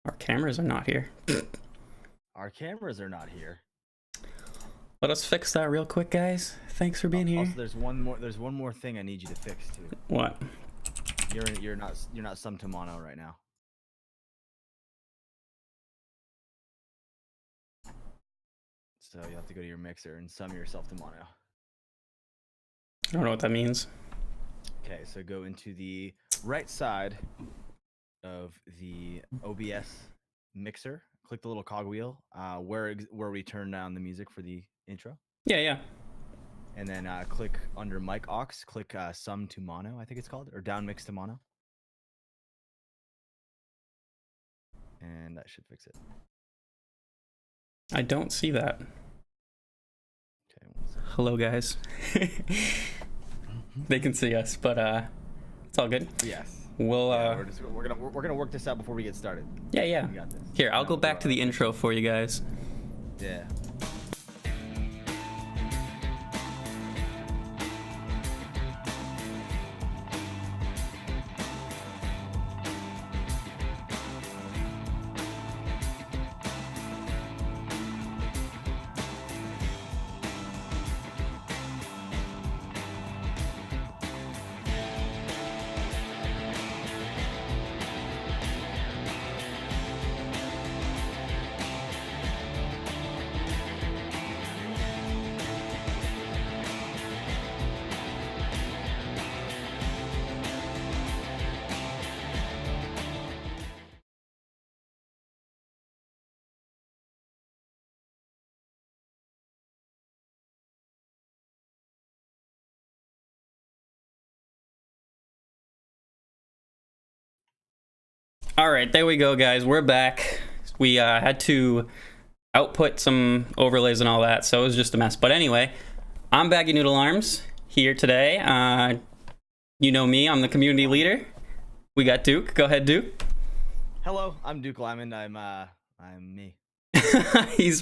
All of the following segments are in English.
Our cameras are not here. Our cameras are not here. Let us fix that real quick, guys. Thanks for being here. Also, there's one more thing I need you to fix too. What? You're not sum to mono right now. So you have to go to your mixer and sum yourself to mono. I don't know what that means. Okay, so go into the right side of the OBS mixer. Click the little cogwheel where we turn down the music for the intro. Yeah. And then click under mic aux. Click sum to mono, I think it's called, or down mix to mono. And that should fix it. I don't see that. Okay. Hello, guys. They can see us, but it's all good. Yes. We'll we're gonna work this out before we get started. Yeah. We got this. Here, I'll go back to the intro for you guys. Yeah. All right, there we go, guys. We're back. We had to output some overlays and all that, so it was just a mess. But anyway, I'm Baggy Noodle Arms here today. You know me, I'm the community leader. We got Duke. Go ahead, Duke. Hello, I'm Duke Lyman. I'm me. he's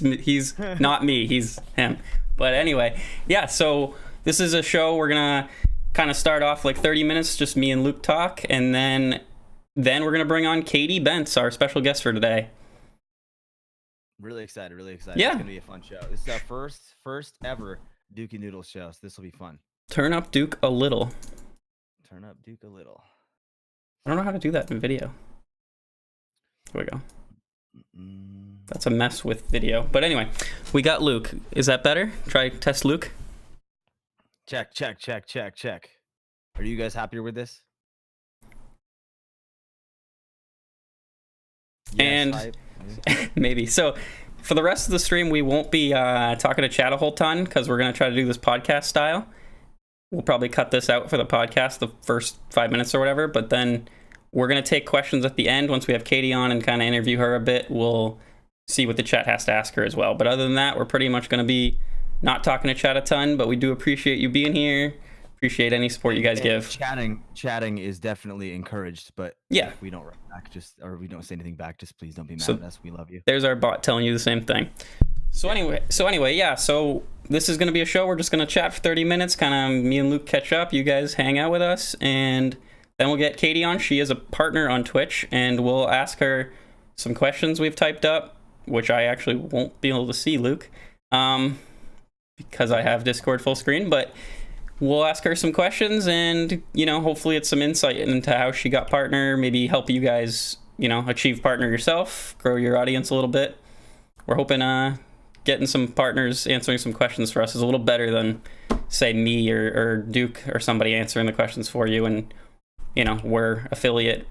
not me, he's him. But anyway, yeah, so this is a show we're gonna kind of start off like 30 minutes, just me and Luke talk, and then we're gonna bring on KatyBentz, our special guest for today. Really excited. Yeah. It's gonna be a fun show. This is our first ever Dukey Noodles show, so this will be fun. Turn up Duke a little. Turn up Duke a little. I don't know how to do that in video. Here we go. That's a mess with video. But anyway, we got Luke. Is that better? Try test Luke. Check. Are you guys happier with this? Yes, And maybe. So for the rest of the stream, we won't be talking to chat a whole ton because we're going to try to do this podcast style. We'll probably cut this out for the podcast, the first 5 minutes or whatever, but then we're going to take questions at the end once we have Katy on and kind of interview her a bit. We'll see what the chat has to ask her as well. But other than that, we're pretty much going to be not talking to chat a ton, but we do appreciate you being here. Appreciate any support you guys give. Chatting is definitely encouraged, but yeah, if we don't write back, or we don't say anything back, just please don't be mad at us. We love you. There's our bot telling you the same thing. So anyway, yeah. So this is gonna be a show. We're just gonna chat for 30 minutes. Kind of me and Luke catch up. You guys hang out with us, and then we'll get Katy on. She is a partner on Twitch, and we'll ask her some questions we've typed up, which I actually won't be able to see, Luke, because I have Discord full screen, but. We'll ask her some questions and, hopefully it's some insight into how she got partner, maybe help you guys, achieve partner yourself, grow your audience a little bit. We're hoping getting some partners answering some questions for us is a little better than, say, me or Duke or somebody answering the questions for you. And, we're affiliate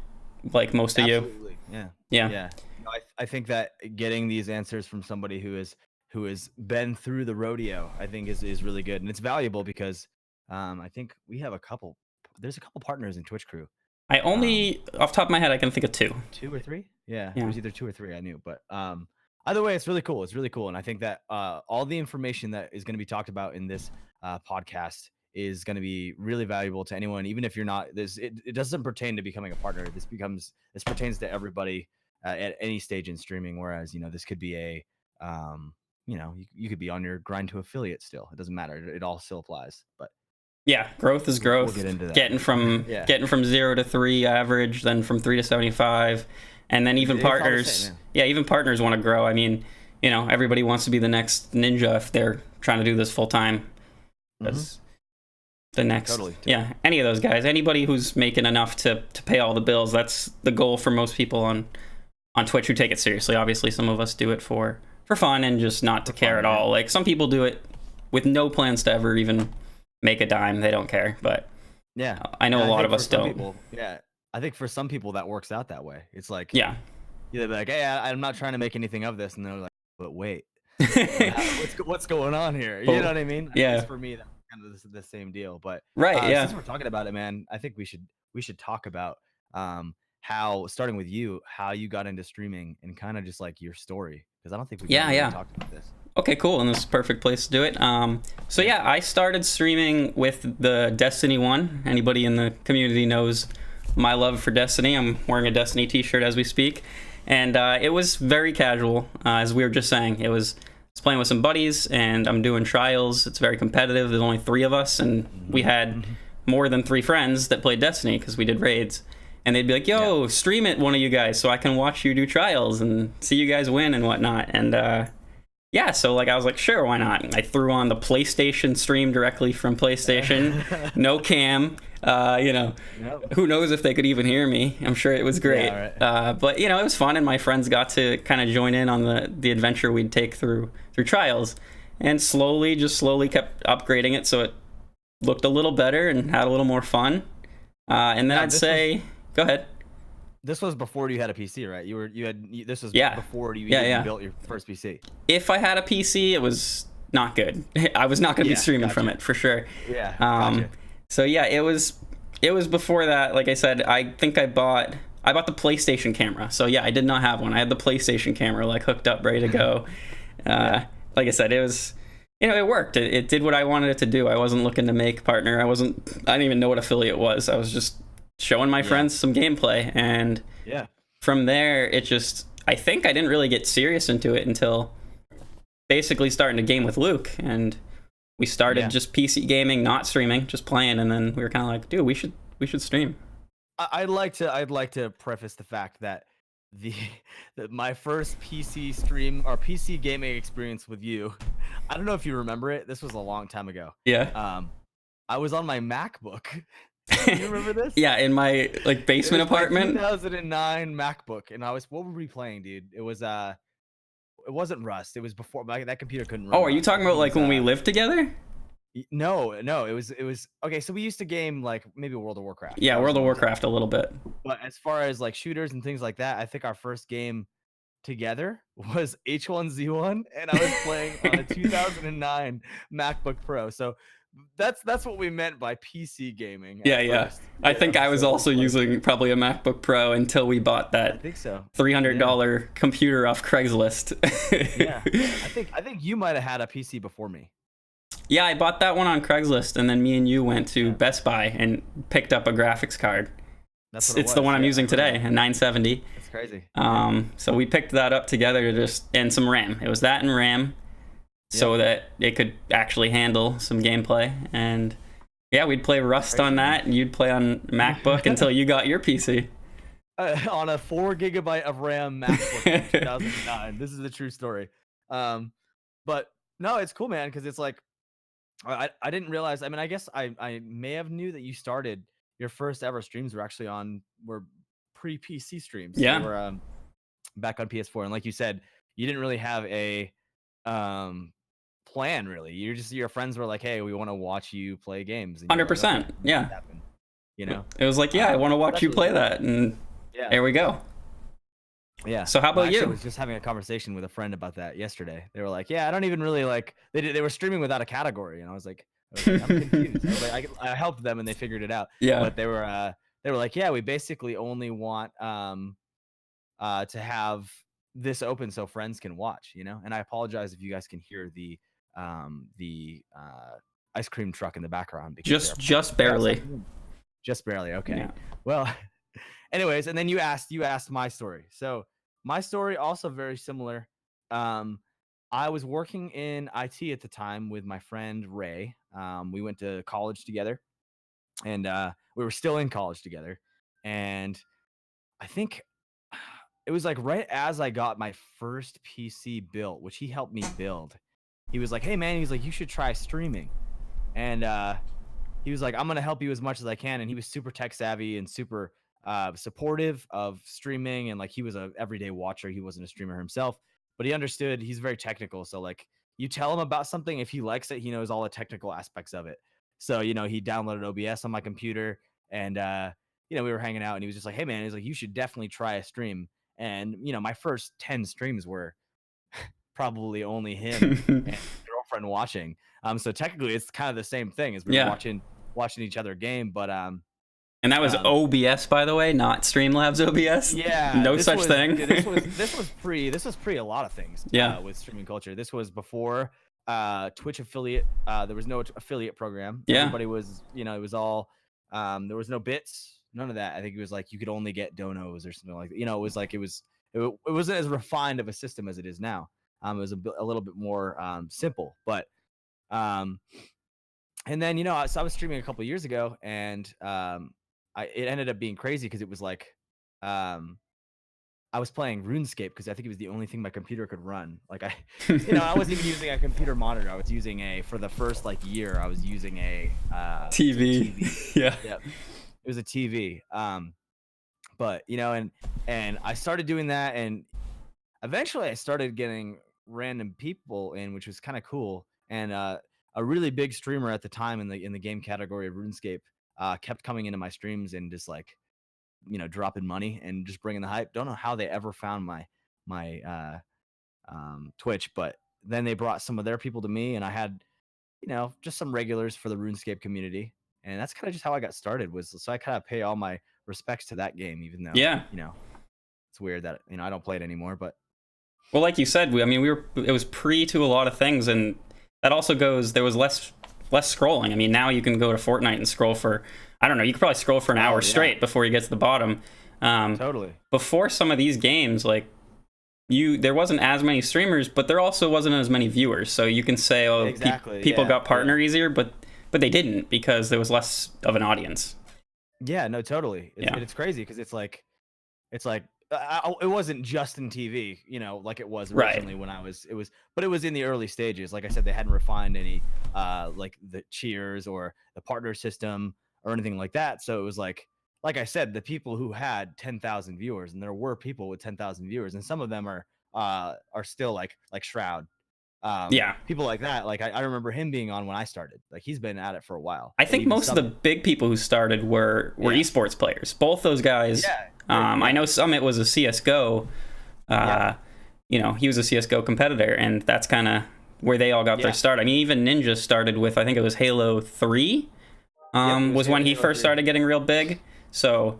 like most of you. Yeah. I think that getting these answers from somebody who has been through the rodeo, I think is really good. And it's valuable because I think we have there's a couple partners in Twitch crew. I only, off the top of my head, I can think of two. 2 or 3? Yeah. It was either 2 or 3, I knew. But either way, it's really cool. And I think that all the information that is going to be talked about in this podcast is going to be really valuable to anyone, even if you're not, it doesn't pertain to becoming a partner. This pertains to everybody at any stage in streaming. Whereas, this could be you could be on your grind to affiliate still. It doesn't matter. It all still applies. But Yeah, growth is growth. We'll get into that. Getting from 0 to 3 average, then from 3 to 75, and then even partners. Same, yeah, even partners want to grow. I mean, everybody wants to be the next ninja if they're trying to do this full time. That's the next. Totally. Yeah, any of those guys, anybody who's making enough to pay all the bills. That's the goal for most people on Twitch who take it seriously. Obviously, some of us do it for fun and just not to care at all. Like some people do it with no plans to ever even make a dime. They don't care. But yeah, I know a lot of us don't. People, yeah, I think for some people that works out that way. It's like, yeah, they're like, hey, I'm not trying to make anything of this, and they're like, but wait, what's going on here? You know what I mean? Yeah. I guess for me, that's kind of the same deal. But right, yeah. Since we're talking about it, man, I think we should talk about how, starting with you, how you got into streaming and kind of just like your story, because I don't think we've really talked about this. Okay, cool, and this is a perfect place to do it. So yeah, I started streaming with the Destiny 1. Anybody in the community knows my love for Destiny. I'm wearing a Destiny t-shirt as we speak. And it was very casual, as we were just saying. I was playing with some buddies, and I'm doing trials. It's very competitive. There's only 3 of us, and we had more than 3 friends that played Destiny because we did raids. And they'd be like, yo, stream it, one of you guys, so I can watch you do trials and see you guys win and whatnot. And yeah, so I was like, sure, why not? I threw on the PlayStation stream directly from PlayStation, no cam. Who knows if they could even hear me? I'm sure it was great. Yeah, right. But it was fun, and my friends got to kind of join in on the adventure we'd take through trials, and slowly kept upgrading it so it looked a little better and had a little more fun. And then I'd say, go ahead. This was before you had a PC, right? This was before you even built your first PC. If I had a PC, it was not good. I was not going to be streaming from it for sure. Yeah. Gotcha. So yeah, it was before that. Like I said, I think I bought the PlayStation camera. So yeah, I did not have one. I had the PlayStation camera hooked up, ready to go. Like I said, it was, it worked. It did what I wanted it to do. I wasn't looking to make partner. I didn't even know what affiliate was. I was just showing my friends some gameplay, and from there I think I didn't really get serious into it until basically starting to game with Luke, and we started just PC gaming, not streaming, just playing, and then we were kind of like, dude, we should stream. I'd like to preface the fact that my first PC stream or PC gaming experience with you, I don't know if you remember it. This was a long time ago. Yeah. I was on my MacBook. Do you remember this? Yeah, in my basement apartment. 2009 MacBook, and what were we playing, dude? It wasn't Rust. It was before that computer couldn't run. Oh, are you talking about when we lived together? No. It was okay. So we used to game maybe World of Warcraft. Yeah, World of Warcraft a little bit. But as far as shooters and things like that, I think our first game together was H1Z1, and I was playing on a 2009 MacBook Pro. So that's what we meant by PC gaming. Yeah. I think I was also using probably a MacBook Pro until we bought that. I think so. $300 computer off Craigslist. Yeah, I think you might have had a PC before me. Yeah, I bought that one on Craigslist, and then me and you went to Best Buy and picked up a graphics card. It's the one I'm using today, a 970. That's crazy. So we picked that up together and some RAM. It was that and RAM. So that it could actually handle some gameplay. And yeah, we'd play Rust on that, and you'd play on MacBook until you got your PC. On a 4 GB of RAM MacBook in 2009. This is the true story. But no, it's cool, man, because it's I didn't realize. I mean, I guess I may have knew that you started your first ever streams were pre-PC streams. Yeah. They were back on PS4, and like you said, you didn't really have a plan, really. Your friends were like, hey, we want to watch you play games. 100%. Like, okay, yeah. It was like, I want to watch you play that, and there we go. Yeah. So how about you? I was just having a conversation with a friend about that yesterday. They were like, yeah, I don't even really they were streaming without a category, and I was like, I'm confused. I helped them, and they figured it out. Yeah. But they were like, yeah, we basically only want to have this open so friends can watch, and I apologize if you guys can hear the ice cream truck in the background, because just barely. Just barely. Okay. Yeah. Well, anyways, and then you asked my story. So my story also very similar. I was working in IT at the time with my friend Ray. We went to college together, and we were still in college together. And I think it was like right as I got my first PC built, which he helped me build. He was like, "Hey man," he's like, "you should try streaming." And he was like, "I'm gonna help you as much as I can." And he was super tech savvy and super supportive of streaming. And like he was a everyday watcher. He wasn't a streamer himself, but he understood. He's very technical. So like you tell him about something, if he likes it, he knows all the technical aspects of it. So he downloaded OBS on my computer, and we were hanging out, and he was just like, "Hey man," he's like, "you should definitely try a stream." And my first 10 streams were probably only him and his girlfriend watching. So technically it's kind of the same thing as we were watching each other game, but and that was OBS, by the way, not Streamlabs OBS. Yeah, no such thing. This was pre a lot of things. Yeah, with streaming culture. This was before Twitch affiliate. There was no affiliate program. Yeah, everybody was it was all there was no bits, none of that. I think it was like you could only get donos or something like that. It was like it wasn't as refined of a system as it is now. It was a little bit more simple, but and then so I was streaming a couple years ago, and it ended up being crazy because it was like I was playing RuneScape because I think it was the only thing my computer could run. Like I wasn't even using a computer monitor. I was using for the first like year, I was using a TV. Yeah. Yep. It was a TV. But and I started doing that, and eventually I started getting random people in, which was kind of cool. And a really big streamer at the time in the game category of RuneScape kept coming into my streams and just like dropping money and just bringing the hype. Don't know how they ever found my Twitch, but then they brought some of their people to me, and I had just some regulars for the RuneScape community, and that's kind of just how I got started. So I kind of pay all my respects to that game, even though it's weird that I don't play it anymore. But well, like you said, it was pre to a lot of things, and that also goes, there was less scrolling. I mean, now you can go to Fortnite and scroll for, I don't know, you could probably scroll for an hour straight before you get to the bottom. Totally. Before some of these games, like there wasn't as many streamers, but there also wasn't as many viewers. So you can say, oh, exactly. People got partner easier, but they didn't, because there was less of an audience. Yeah, no, totally. It's crazy because it's like it wasn't just in TV, like it was originally when but it was in the early stages. Like I said, they hadn't refined any like the cheers or the partner system or anything like that. So it was like I said, the people who had 10,000 viewers, and there were people with 10,000 viewers, and some of them are still like Shroud. People like that. Like I remember him being on when I started. Like he's been at it for a while. I think most of the big people who started were esports players. Both those guys. Yeah. I know Summit was a CS:GO. He was a CS:GO competitor, and that's kind of where they all got their start. I mean, even Ninja started with, I think it was Halo 3. Was when he first started getting real big. So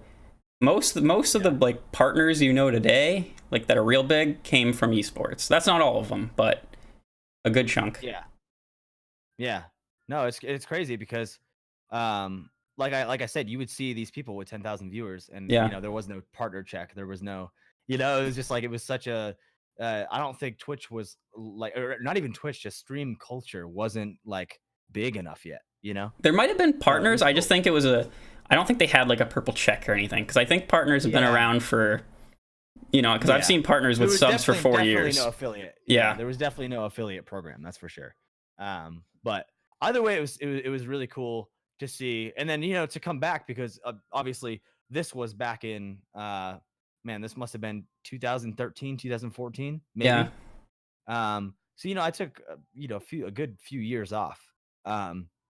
most of the like partners today, like that are real big, came from esports. That's not all of them, but a good chunk. Yeah. No, it's crazy because like I said, you would see these people with 10,000 viewers, and there was no partner check. There was no, it was just like, it was such a I don't think Twitch was like, or not even Twitch, just stream culture wasn't like big enough yet. There might have been partners. I just think it was I don't think they had like a purple check or anything, because I think partners have been around for, because I've seen partners with subs for 4 years. No affiliate. Yeah, there was definitely no affiliate program, that's for sure. But either way, it was really cool to see, and then to come back, because obviously this was back in this must have been 2013, 2014, maybe. So I took a good few years off.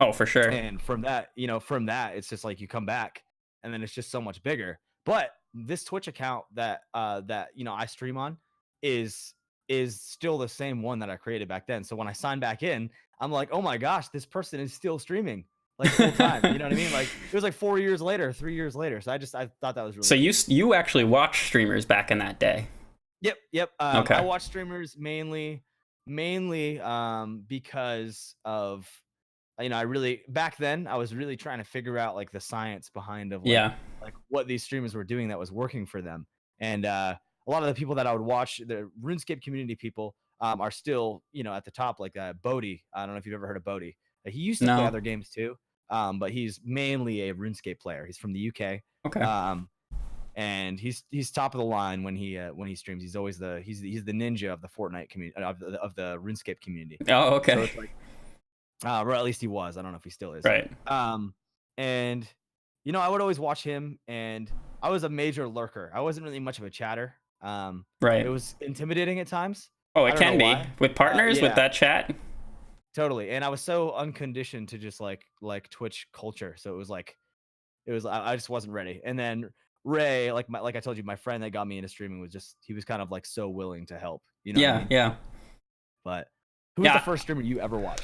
Oh, for sure. And from that, it's just like you come back, and then it's just so much bigger. But this Twitch account that I stream on is still the same one that I created back then. So when I signed back in, I'm like, oh my gosh, this person is still streaming like full time. You know what I mean? Like it was like 3 years later. So I thought that was really So you actually watched streamers back in that day? Yep. Okay. I watched streamers mainly because of back then I was really trying to figure out like the science behind of like what these streamers were doing that was working for them. And a lot of the people that I would watch, the RuneScape community people, are still at the top, like Bodhi. I don't know if you've ever heard of Bodhi. He used to play other games too, but he's mainly a RuneScape player. He's from the UK. Okay. And he's top of the line when he streams. He's always he's the ninja of the Fortnite community, of the RuneScape community. Oh, okay. So it's like, or at least he was. I don't know if he still is. Right. And you know, I would always watch him, and I was a major lurker. I wasn't really much of a chatter. Right. It was intimidating at times. Oh, it can be with partners with that chat. Totally. And I was so unconditioned to just like Twitch culture. So it was I just wasn't ready. And then Ray, like I told you, my friend that got me into streaming he was kind of like so willing to help. You know? Yeah, what I mean? yeah. But who was the first streamer you ever watched?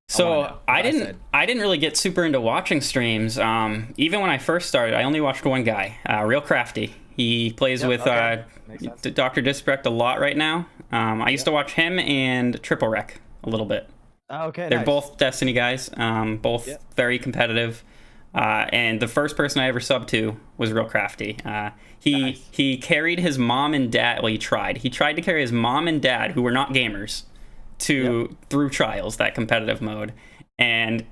So I didn't really get super into watching streams. Even when I first started, I only watched one guy, Real Crafty. He plays with Dr. Disrespect a lot right now. I used to watch him and Triple Wreck a little bit. Oh, okay. They're both Destiny guys, both very competitive. And the first person I ever subbed to was Real Crafty. He carried his mom and dad. Well, he tried to carry his mom and dad, who were not gamers, through trials, that competitive mode. And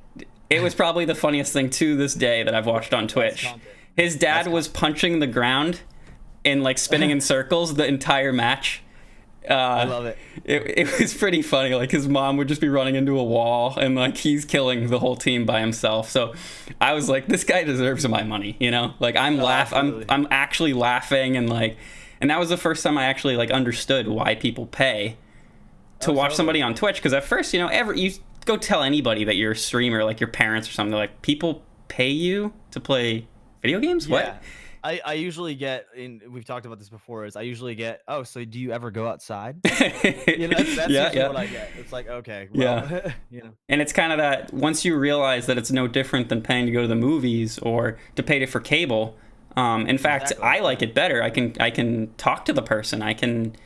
it was probably the funniest thing to this day that I've watched on Twitch. His dad was punching the ground and like spinning in circles the entire match. I love it. It was pretty funny. Like his mom would just be running into a wall and like he's killing the whole team by himself. So I was like, this guy deserves my money, you know? Like I'm actually laughing and that was the first time I actually like understood why people pay to watch somebody on Twitch. Because at first, you know, you go tell anybody that you're a streamer, like your parents or something, they're like, people pay you to play video games? Yeah. What? I usually get, we've talked about this before, I usually get, oh, so do you ever go outside? You know, that's usually what I get. It's like, okay, well, you know. And it's kind of that, once you realize that it's no different than paying to go to the movies or to pay for cable. In fact, I like it better. I can talk to the person. I can,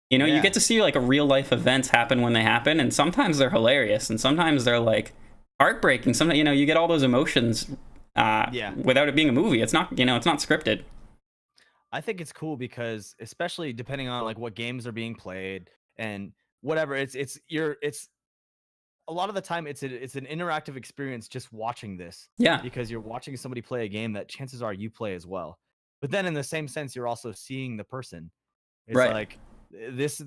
you know, you get to see like a real life events happen when they happen. And sometimes they're hilarious and sometimes they're like heartbreaking. Sometimes, you know, you get all those emotions without it being a movie. It's not, you know, it's not scripted. I think it's cool because especially depending on like what games are being played and whatever, it's a lot of the time it's an interactive experience just watching this. Yeah. Because you're watching somebody play a game that chances are you play as well. But then in the same sense, you're also seeing the person. It's like this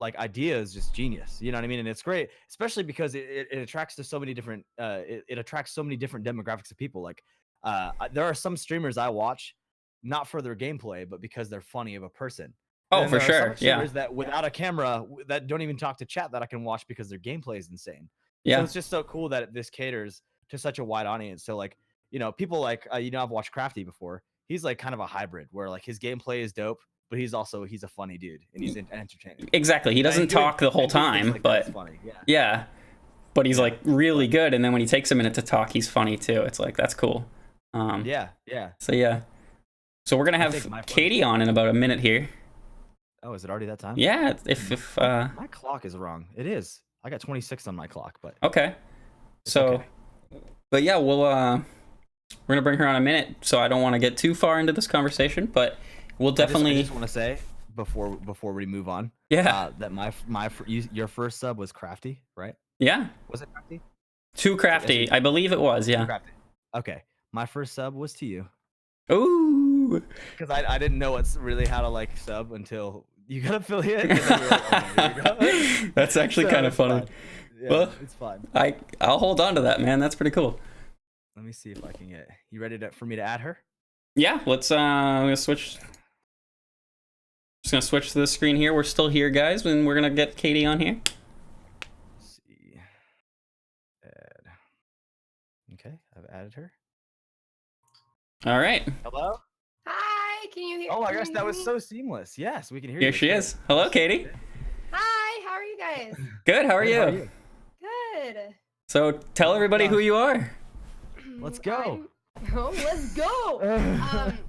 like idea is just genius, you know what I mean? And it's great, especially because it attracts to so many different it attracts so many different demographics of people. Like there are some streamers I watch not for their gameplay, but because they're funny of a person. Oh, for sure. Some streamers that without a camera that don't even talk to chat that I can watch because their gameplay is insane. So it's just so cool that this caters to such a wide audience. So like, you know, people like you know, I've watched Crafty before. He's like kind of a hybrid where like his gameplay is dope, but he's a funny dude and he's entertaining. Exactly. He doesn't talk the whole time, like but funny. But he's like really good. And then when he takes a minute to talk, he's funny too. It's like, that's cool. So we're going to have Katie on in about a minute here. Oh, is it already that time? Yeah. If my clock is wrong. It is. I got 26 on my clock, but okay. So, but yeah, we're going to bring her on in a minute. So I don't want to get too far into this conversation, but we'll definitely. I just want to say before we move on. That your first sub was Crafty, right? Yeah. Was it Crafty? Too Crafty, I believe it was. Yeah. Crafty. Okay, my first sub was to you. Ooh. Because I didn't know really how to like sub until you got affiliate. And then you're like, oh, there you go. That's actually kind of funny. Yeah, well, it's fun. I'll hold on to that, man. That's pretty cool. Let me see if I can get. You ready for me to add her? Yeah. Let's. I'm gonna switch. Just gonna switch to the screen here. We're still here, guys, and we're gonna get Katie on here. Let's see. Add. Okay, I've added her. All right. Hello. Hi. Can you hear? Oh my gosh, that was so seamless. Yes, we can hear you. Here she is. Hello, Katie. Hi. How are you guys? Good. How are you? Good. So tell everybody who you are. Let's go. Let's go.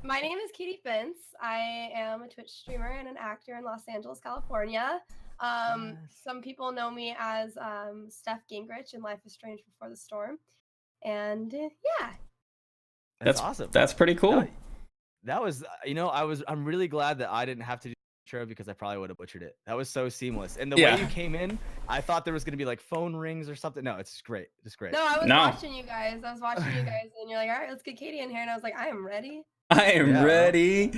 My name is KatyBentz. I am a Twitch streamer and an actor in Los Angeles, California. Some people know me as Steph Gingrich in Life is Strange Before the Storm. And yeah. That's awesome. That's pretty cool. That was, you know, I'm really glad that I didn't have to do intro because I probably would have butchered it. That was so seamless. And the Yeah. way you came in, I thought there was going to be like phone rings or something. No, it's just great. Just great. No, I was No. watching you guys. And you're like, all right, let's get Katy in here. And I was like, I am ready. I am Yeah, ready.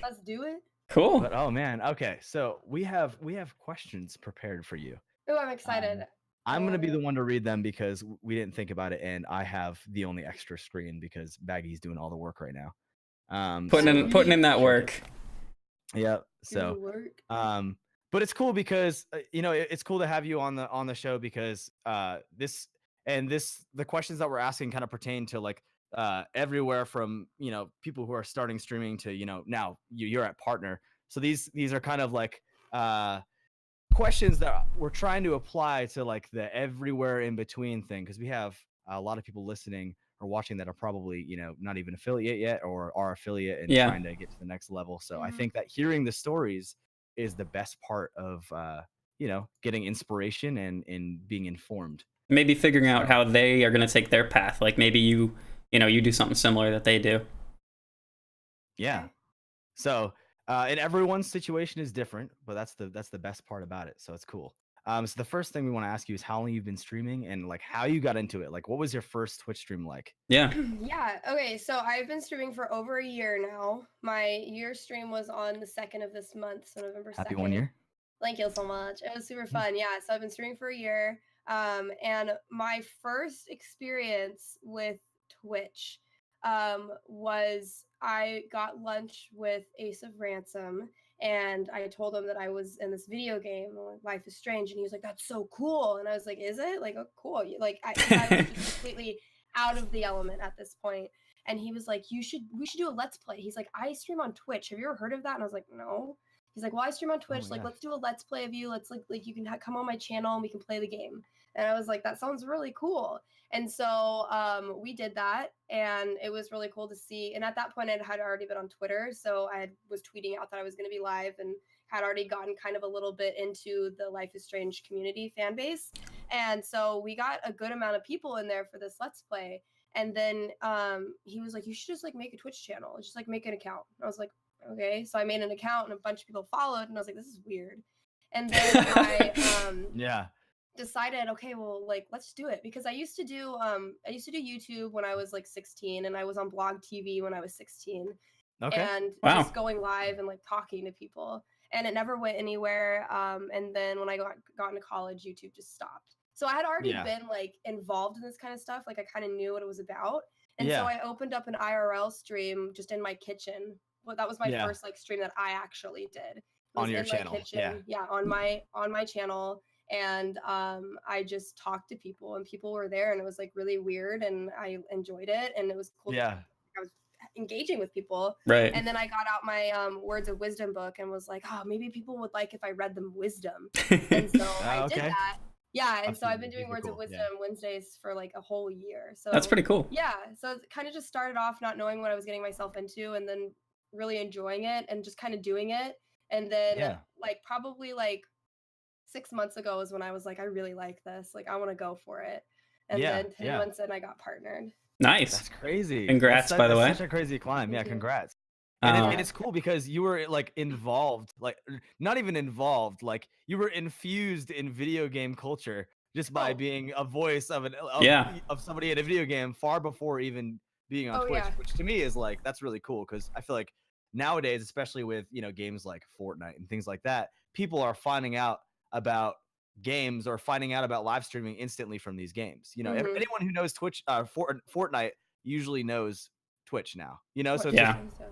Let's do it. Cool. But oh man, okay. So we have questions prepared for you. Oh, I'm excited. I'm going to be the one to read them because we didn't think about it, and I have the only extra screen because Baggy's doing all the work right now. Putting in that work. Yeah. So but it's cool because it's cool to have you on the show because the questions that we're asking kind of pertain to like everywhere from people who are starting streaming to now you're at partner. So these are kind of like questions that we're trying to apply to like the everywhere in between thing, because we have a lot of people listening or watching that are probably not even affiliate yet or are affiliate and trying to get to the next level. So I think that hearing the stories is the best part of getting inspiration and being informed, maybe figuring out how they are going to take their path. Like maybe you do something similar that they do. Yeah. So and everyone's situation is different, but that's the best part about it. So it's cool. So the first thing we want to ask you is how long you've been streaming and like how you got into it. Like what was your first Twitch stream like? Yeah. Yeah. Okay. So I've been streaming for over a year now. My year stream was on the 2nd of this month, so November 2nd. Happy 1 year. Thank you so much. It was super fun. Yeah. So I've been streaming for a year. And my first experience with Twitch was I got lunch with Ace of Ransom, and I told him that I was in this video game, Life is Strange, and he was like, "That's so cool," and I was like, "Is it? Like, oh, cool." Like, I was just completely out of the element at this point, and he was like, we should do a Let's Play. He's like, "I stream on Twitch. Have you ever heard of that?" And I was like, "No." He's like, "Well, I stream on Twitch. Like, let's do a Let's Play of you. Let's like you can come on my channel and we can play the game." And I was like, "That sounds really cool." And so we did that, and it was really cool to see. And at that point, I had already been on Twitter, so I was tweeting out that I was going to be live, and had already gotten kind of a little bit into the Life is Strange community fan base. And so we got a good amount of people in there for this Let's Play. And then he was like, "You should just like make a Twitch channel, just like make an account." And I was like, "Okay." So I made an account, and a bunch of people followed, and I was like, "This is weird." And then I decided, okay, well, like, let's do it, because I used to do YouTube when I was like 16, and I was on Blog TV when I was 16. Okay. And just going live and like talking to people, and it never went anywhere. And then when I got into college, YouTube just stopped. So I had already been like involved in this kind of stuff. Like I kind of knew what it was about. And so I opened up an IRL stream just in my kitchen. Well, that was my first like stream that I actually did. On your channel. Kitchen. Yeah, on my channel. And I just talked to people, and people were there, and it was like really weird, and I enjoyed it, and it was cool. I was engaging with people. Right. And then I got out my Words of Wisdom book and was like, oh, maybe people would like if I read them wisdom. And so I did that. Yeah, and so I've been doing Words of Wisdom Wednesdays for like a whole year. So that's pretty cool. Yeah, so it kind of just started off not knowing what I was getting myself into, and then really enjoying it and just kind of doing it. And then like probably like 6 months ago is when I was like, I really like this. Like I want to go for it. And then 10 months in, I got partnered. Nice. That's crazy. Congrats, by the way. Such a crazy climb. Yeah, congrats. And it's cool because you were like involved, like not even involved, like you were infused in video game culture just by being a voice of somebody in a video game far before even being on Twitch, which to me is like, that's really cool, because I feel like nowadays, especially with games like Fortnite and things like that, people are finding out about games or finding out about live streaming instantly from these games. Anyone who knows Twitch, Fortnite usually knows Twitch now. So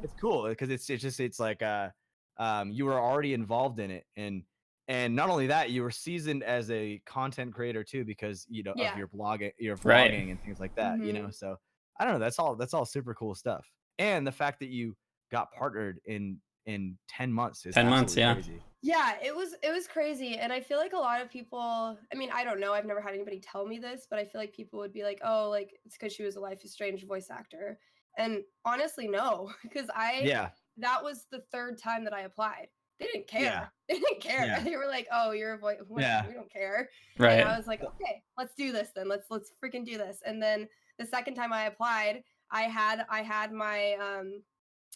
it's cool because it's like you were already involved in it, and not only that, you were seasoned as a content creator too, because of your vlogging and things like that. So I don't know. That's all super cool stuff, and the fact that you got partnered in 10 months is 10 months, crazy. Yeah, it was crazy. And I feel like a lot of people, I mean, I don't know, I've never had anybody tell me this, but I feel like people would be like, oh, like it's because she was a Life is Strange voice actor. And honestly, no, because that was the 3rd time that I applied. They didn't care. They didn't care. Yeah. They were like, oh, you're a voice. We don't care. Right. And I was like, okay, let's do this then. Let's freaking do this. And then the 2nd time I applied, I had my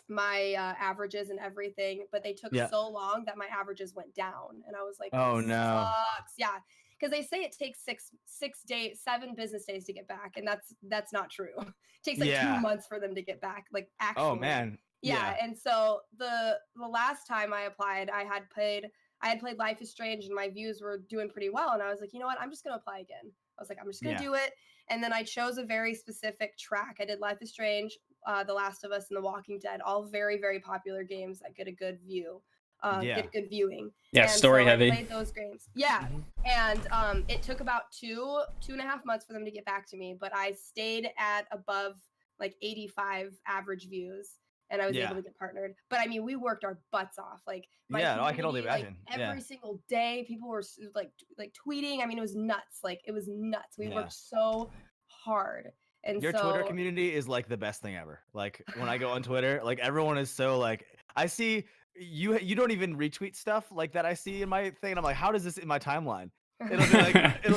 my averages and everything, but they took so long that my averages went down, and I was like, oh no, sucks. Yeah, because they say it takes 7 business days to get back, and that's not true. It takes like 2 months for them to get back, like actually. Oh man. Yeah, and so the last time I applied, I had played Life is Strange, and my views were doing pretty well, and I was like, you know what, I'm just gonna apply again. I was like, I'm just gonna do it, and then I chose a very specific track. I did Life is Strange, The Last of Us, and The Walking Dead, all very, very popular games that get a good view, get good viewing. Yeah, and story heavy. I played those games. Yeah, and it took about 2.5 months for them to get back to me, but I stayed at above like 85 average views. And I was able to get partnered. But I mean, we worked our butts off. Like, I can only imagine. Like, every single day, people were like tweeting. I mean, it was nuts. Like, it was nuts. We worked so hard. And your Twitter community is like the best thing ever. Like, when I go on Twitter, like everyone is so like, I see you don't even retweet stuff like that I see in my thing. And I'm like, how does this in my timeline? It'll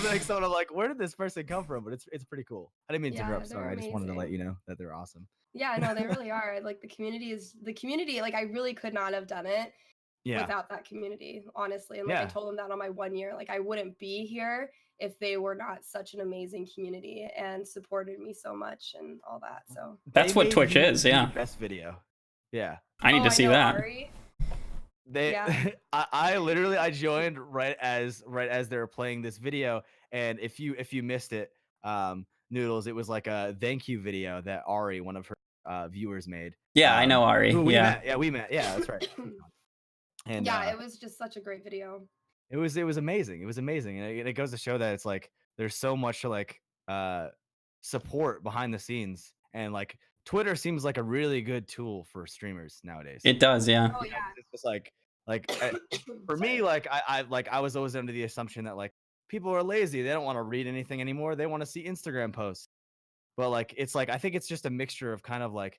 be like someone, I'm like, where did this person come from? But it's pretty cool. I didn't mean to interrupt. Sorry, I just wanted to let you know that they're awesome. Yeah, no, they really are. Like, the community. Like, I really could not have done it without that community, honestly. And like I told them that on my 1 year, like I wouldn't be here if they were not such an amazing community and supported me so much and all that. So that's what Twitch is. Yeah. Best video. Yeah. I need to see that. Ari. I joined right as they were playing this video, and if you missed it, Noodles, it was like a thank you video that Ari, one of her viewers, made. Yeah, I know Ari. We met. Yeah, that's right. And it was just such a great video. It was amazing. It was amazing, and it goes to show that it's like there's so much like support behind the scenes, and like Twitter seems like a really good tool for streamers nowadays. It does, yeah. Oh yeah. It's just like for me, like I was always under the assumption that like people are lazy. They don't want to read anything anymore. They want to see Instagram posts. But like, it's like, I think it's just a mixture of kind of like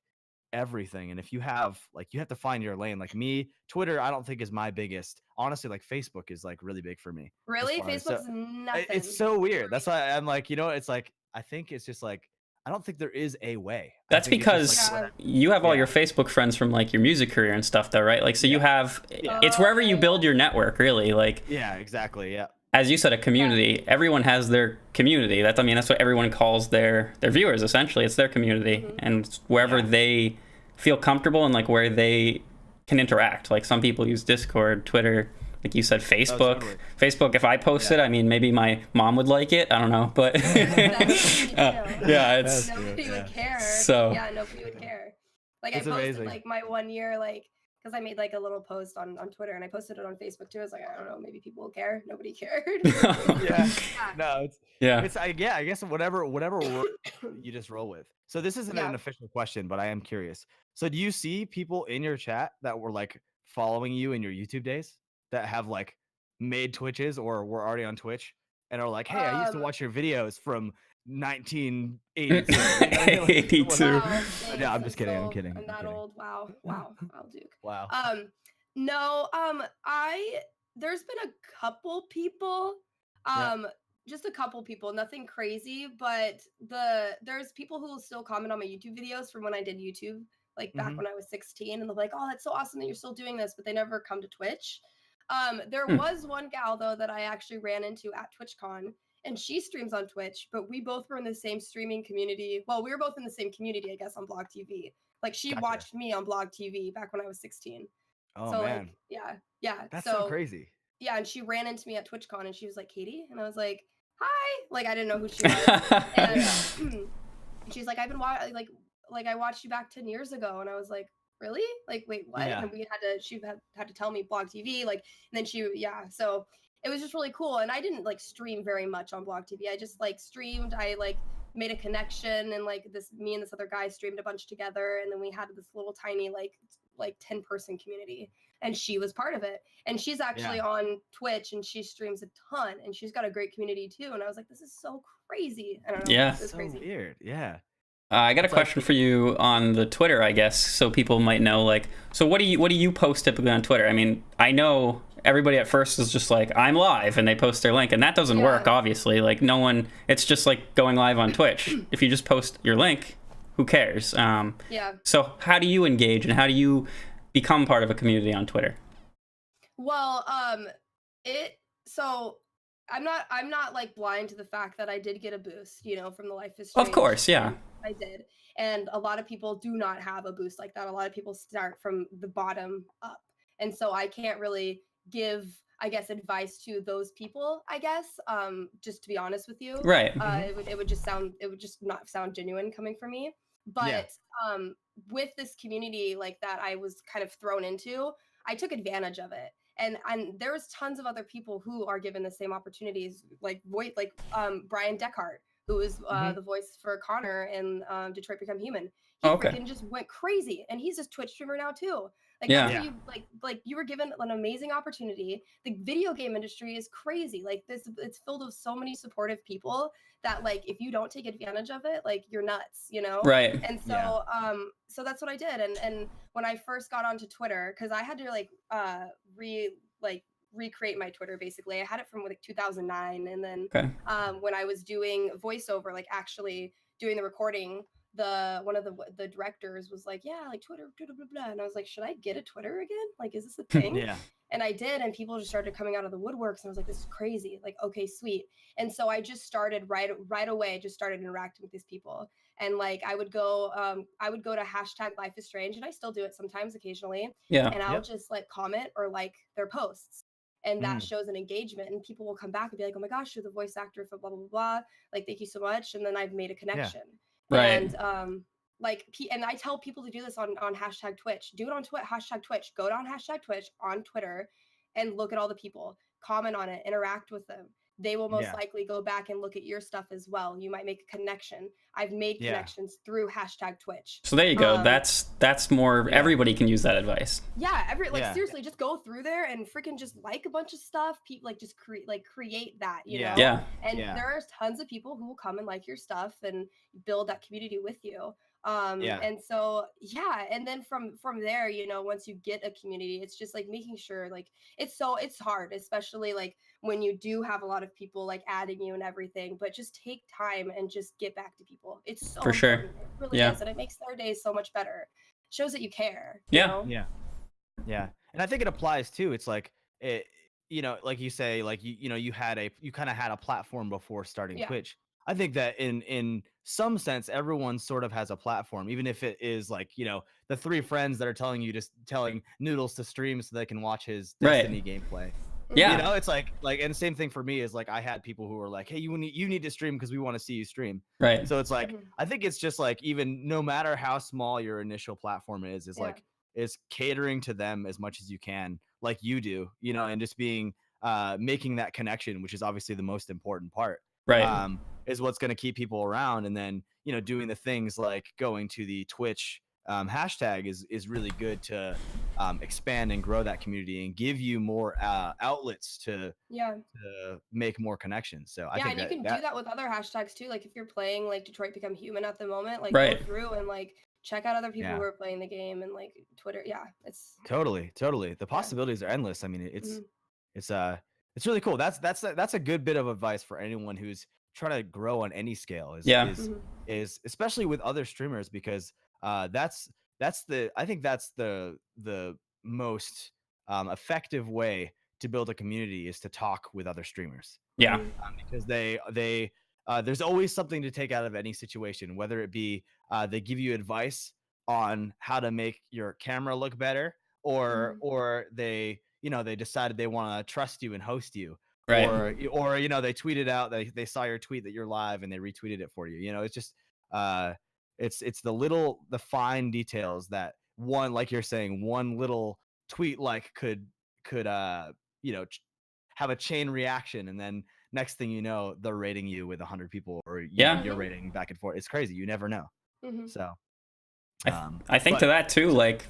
everything. And if you have to find your lane. Like me, Twitter, I don't think is my biggest. Honestly, like Facebook is like really big for me. Really? Facebook's nothing. It's so weird. That's why I'm like, it's like, I think it's just like, I don't think there is a way. That's because you have all your Facebook friends from like your music career and stuff though, right? Like, so you have, it's wherever you build your network, really. Like, yeah, exactly. Yeah. As you said, a community. Everyone has their community. That's what everyone calls their viewers. Essentially, it's their community, and wherever they feel comfortable and like where they can interact. Like some people use Discord, Twitter, like you said, Facebook. Totally. Facebook. If I post it, I mean, maybe my mom would like it. I don't know, but it's nobody would care. So nobody would care. Like it's I posted amazing. Like my 1 year, like. Because I made like a little post on Twitter and I posted it on Facebook too. I was like, I don't know, maybe people will care. Nobody cared. I guess whatever you just roll with. So this isn't an official question, but I am curious. So do you see people in your chat that were like following you in your YouTube days that have like made Twitches or were already on Twitch and are like, hey, I used to watch your videos from 1982. 82. No, I'm just kidding. I'm kidding. I'm that old. Wow, Duke. Wow. No. There's been a couple people. Just a couple people. Nothing crazy, but there's people who will still comment on my YouTube videos from when I did YouTube, like back when I was 16, and they're like, "Oh, that's so awesome that you're still doing this," but they never come to Twitch. There was one gal though that I actually ran into at TwitchCon. And she streams on Twitch, but we both were in the same streaming community. Well, we were both in the same community, I guess, on Blog TV. Like, she watched me on Blog TV back when I was 16. Oh, so, man. Like, yeah. That's so crazy. Yeah, and she ran into me at TwitchCon, and she was like, Katie? And I was like, hi! Like, I didn't know who she was. And she's like, I've been watching, like, I watched you back 10 years ago. And I was like, really? Like, wait, what? Yeah. And she had to tell me Blog TV. Like, and then so... It was just really cool. And I didn't like stream very much on Blog TV. I just like streamed. I like made a connection and like me and this other guy streamed a bunch together. And then we had this little tiny like 10-person community. And she was part of it. And she's actually on Twitch and she streams a ton. And she's got a great community too. And I was like, this is so crazy. I don't know. Yeah. It's so crazy. Weird. Yeah. I got a question for you on the Twitter, I guess, so people might know. Like, so what do you post typically on Twitter? I mean, I know everybody at first is just like, I'm live, and they post their link, and that doesn't work, obviously. Like, no one, it's just like going live on Twitch. If you just post your link, who cares? Yeah. So how do you engage and how do you become part of a community on Twitter? Well, so I'm not like blind to the fact that I did get a boost, from the Life is Strange. Of course, yeah. I did. And a lot of people do not have a boost like that. A lot of people start from the bottom up. And so I can't really give, I guess, advice to those people, I guess, just to be honest with you. Right. It would just not sound genuine coming from me. But with this community like that I was kind of thrown into, I took advantage of it. And there was tons of other people who are given the same opportunities, like Brian Deckhart, who is the voice for Connor in Detroit Become Human. He freaking just went crazy, and he's just Twitch streamer now too. Like, you were given an amazing opportunity. The video game industry is crazy. Like it's filled with so many supportive people that, like, if you don't take advantage of it, like, you're nuts, Right. And so so that's what I did. And when I first got onto Twitter, because I had to recreate my Twitter. Basically, I had it from 2009, and then when I was doing voiceover, like actually doing the recording, one of the directors was like, yeah, like Twitter, blah, blah, blah. And I was like, should I get a Twitter again? Like, is this a thing? Yeah. And I did, and people just started coming out of the woodworks, and I was like, this is crazy. Like, okay, sweet. And so I just started right away, just started interacting with these people. And like, I would go to hashtag Life is Strange, and I still do it sometimes, occasionally. Yeah. And I'll just like comment or like their posts. And that shows an engagement, and people will come back and be like, oh my gosh, you're the voice actor for blah, blah, blah, blah. Like, thank you so much. And then I've made a connection. Right. And and I tell people to do this on hashtag Twitch. Do it on hashtag Twitch. Go down hashtag Twitch on Twitter and look at all the people, comment on it, interact with them. They will most likely go back and look at your stuff as well. You might make a connection. I've made connections through hashtag Twitch. So there you go. That's more. Everybody can use that advice. Yeah, seriously, just go through there and freaking just like a bunch of stuff. People just create that, you know. Yeah. And there are tons of people who will come and like your stuff and build that community with you. And so and then from there, once you get a community, it's just like making sure, like, it's hard, especially like when you do have a lot of people like adding you and everything, but just take time and just get back to people. It's so for sure. important. It really is, and it makes their days so much better. It shows that you care. Yeah. And I think it applies too. It's like it, like you say, like you kind of had a platform before starting Twitch. I think that in some sense, everyone sort of has a platform, even if it is like, the 3 friends that are telling Noodles to stream so they can watch his Destiny gameplay. Yeah. It's like, and the same thing for me is like, I had people who were like, hey, you need to stream because we want to see you stream. Right. So it's like, I think it's just like, even no matter how small your initial platform is like, is catering to them as much as you can, like you do, and just being, making that connection, which is obviously the most important part. Right. Is what's going to keep people around. And then, doing the things like going to the Twitch hashtag is really good to expand and grow that community and give you more outlets to make more connections. So I think and you can do that with other hashtags too. Like if you're playing like Detroit Become Human at the moment, like go through and like check out other people who are playing the game, and like Twitter. Yeah, it's totally. The possibilities are endless. I mean, it's really cool. That's a good bit of advice for anyone who's trying to grow on any scale. Is especially with other streamers, because I think that's the most effective way to build a community is to talk with other streamers. Yeah. Because they there's always something to take out of any situation, whether it be they give you advice on how to make your camera look better, or they they decided they want to trust you and host you. Right. Or they tweeted out, they saw your tweet that you're live and they retweeted it for you. It's just it's the fine details that one, like you're saying, one little tweet like could have a chain reaction, and then next thing you know, they're rating you with 100 people, or you're rating back and forth. It's crazy. You never know. So I think to that too, like,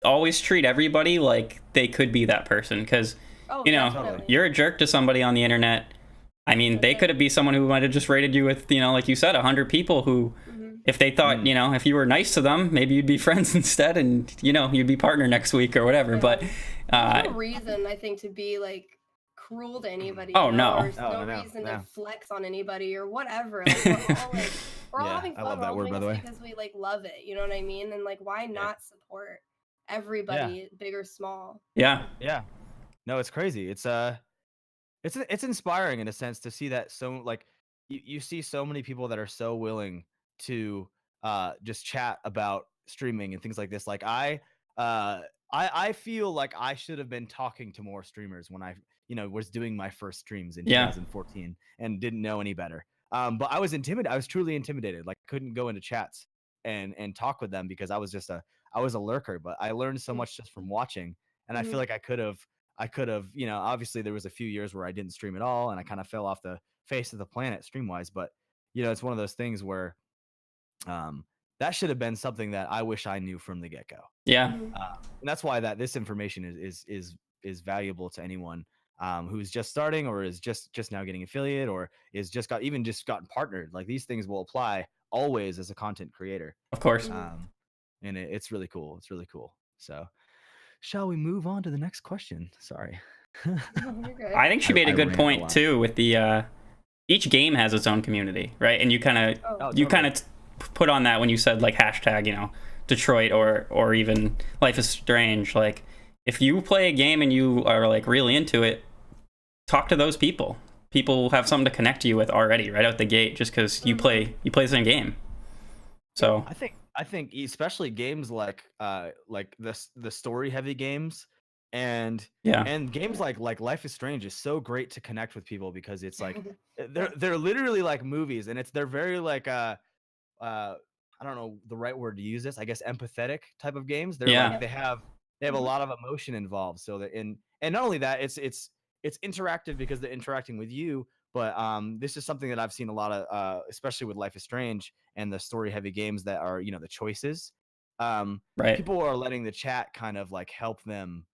always treat everybody like they could be that person, because you're a jerk to somebody on the internet. I mean, they could be someone who might have just rated you with, like you said, 100 people who, if they thought, if you were nice to them, maybe you'd be friends instead, and, you'd be partner next week or whatever. But there's no reason, I think, to be like cruel to anybody. Oh, no. There's no reason to flex on anybody or whatever. Like, we're all like We're all Yeah, having I fun. love We're that all word, doing by the this way. because we like love it. You know what I mean? And like, why not support everybody, big or small? Yeah. Yeah. No, it's crazy. It's inspiring in a sense to see that so like you see so many people that are so willing to just chat about streaming and things like this. Like I feel like I should have been talking to more streamers when I was doing my first streams in Yeah. 2014 and didn't know any better. But I was intimidated. I was truly intimidated. Like couldn't go into chats and talk with them because I was a lurker. But I learned so much just from watching, and I feel like I could have, obviously there was a few years where I didn't stream at all and I kind of fell off the face of the planet stream wise. But, it's one of those things where that should have been something that I wish I knew from the get go. Yeah. And that's why this information is valuable to anyone who's just starting or is just now getting affiliate or is just gotten partnered. Like these things will apply always as a content creator. Of course. And it's really cool. It's really cool. So shall we move on to the next question? Sorry. I think she made a good point too with the each game has its own community, right? And you kind of put on that when you said like hashtag, Detroit or even Life is Strange. Like if you play a game and you are like really into it, talk to those people. People have something to connect to you with already right out the gate just because you play the same game. So I think especially games like the story heavy games and games like Life is Strange is so great to connect with people because it's like they're literally like movies and they're very like I don't know the right word to use this, I guess empathetic type of games. They're like they have a lot of emotion involved, so that and not only that it's interactive because they're interacting with you. But this is something that I've seen a lot of, especially with Life is Strange and the story-heavy games that are, the choices. People are letting the chat kind of like help them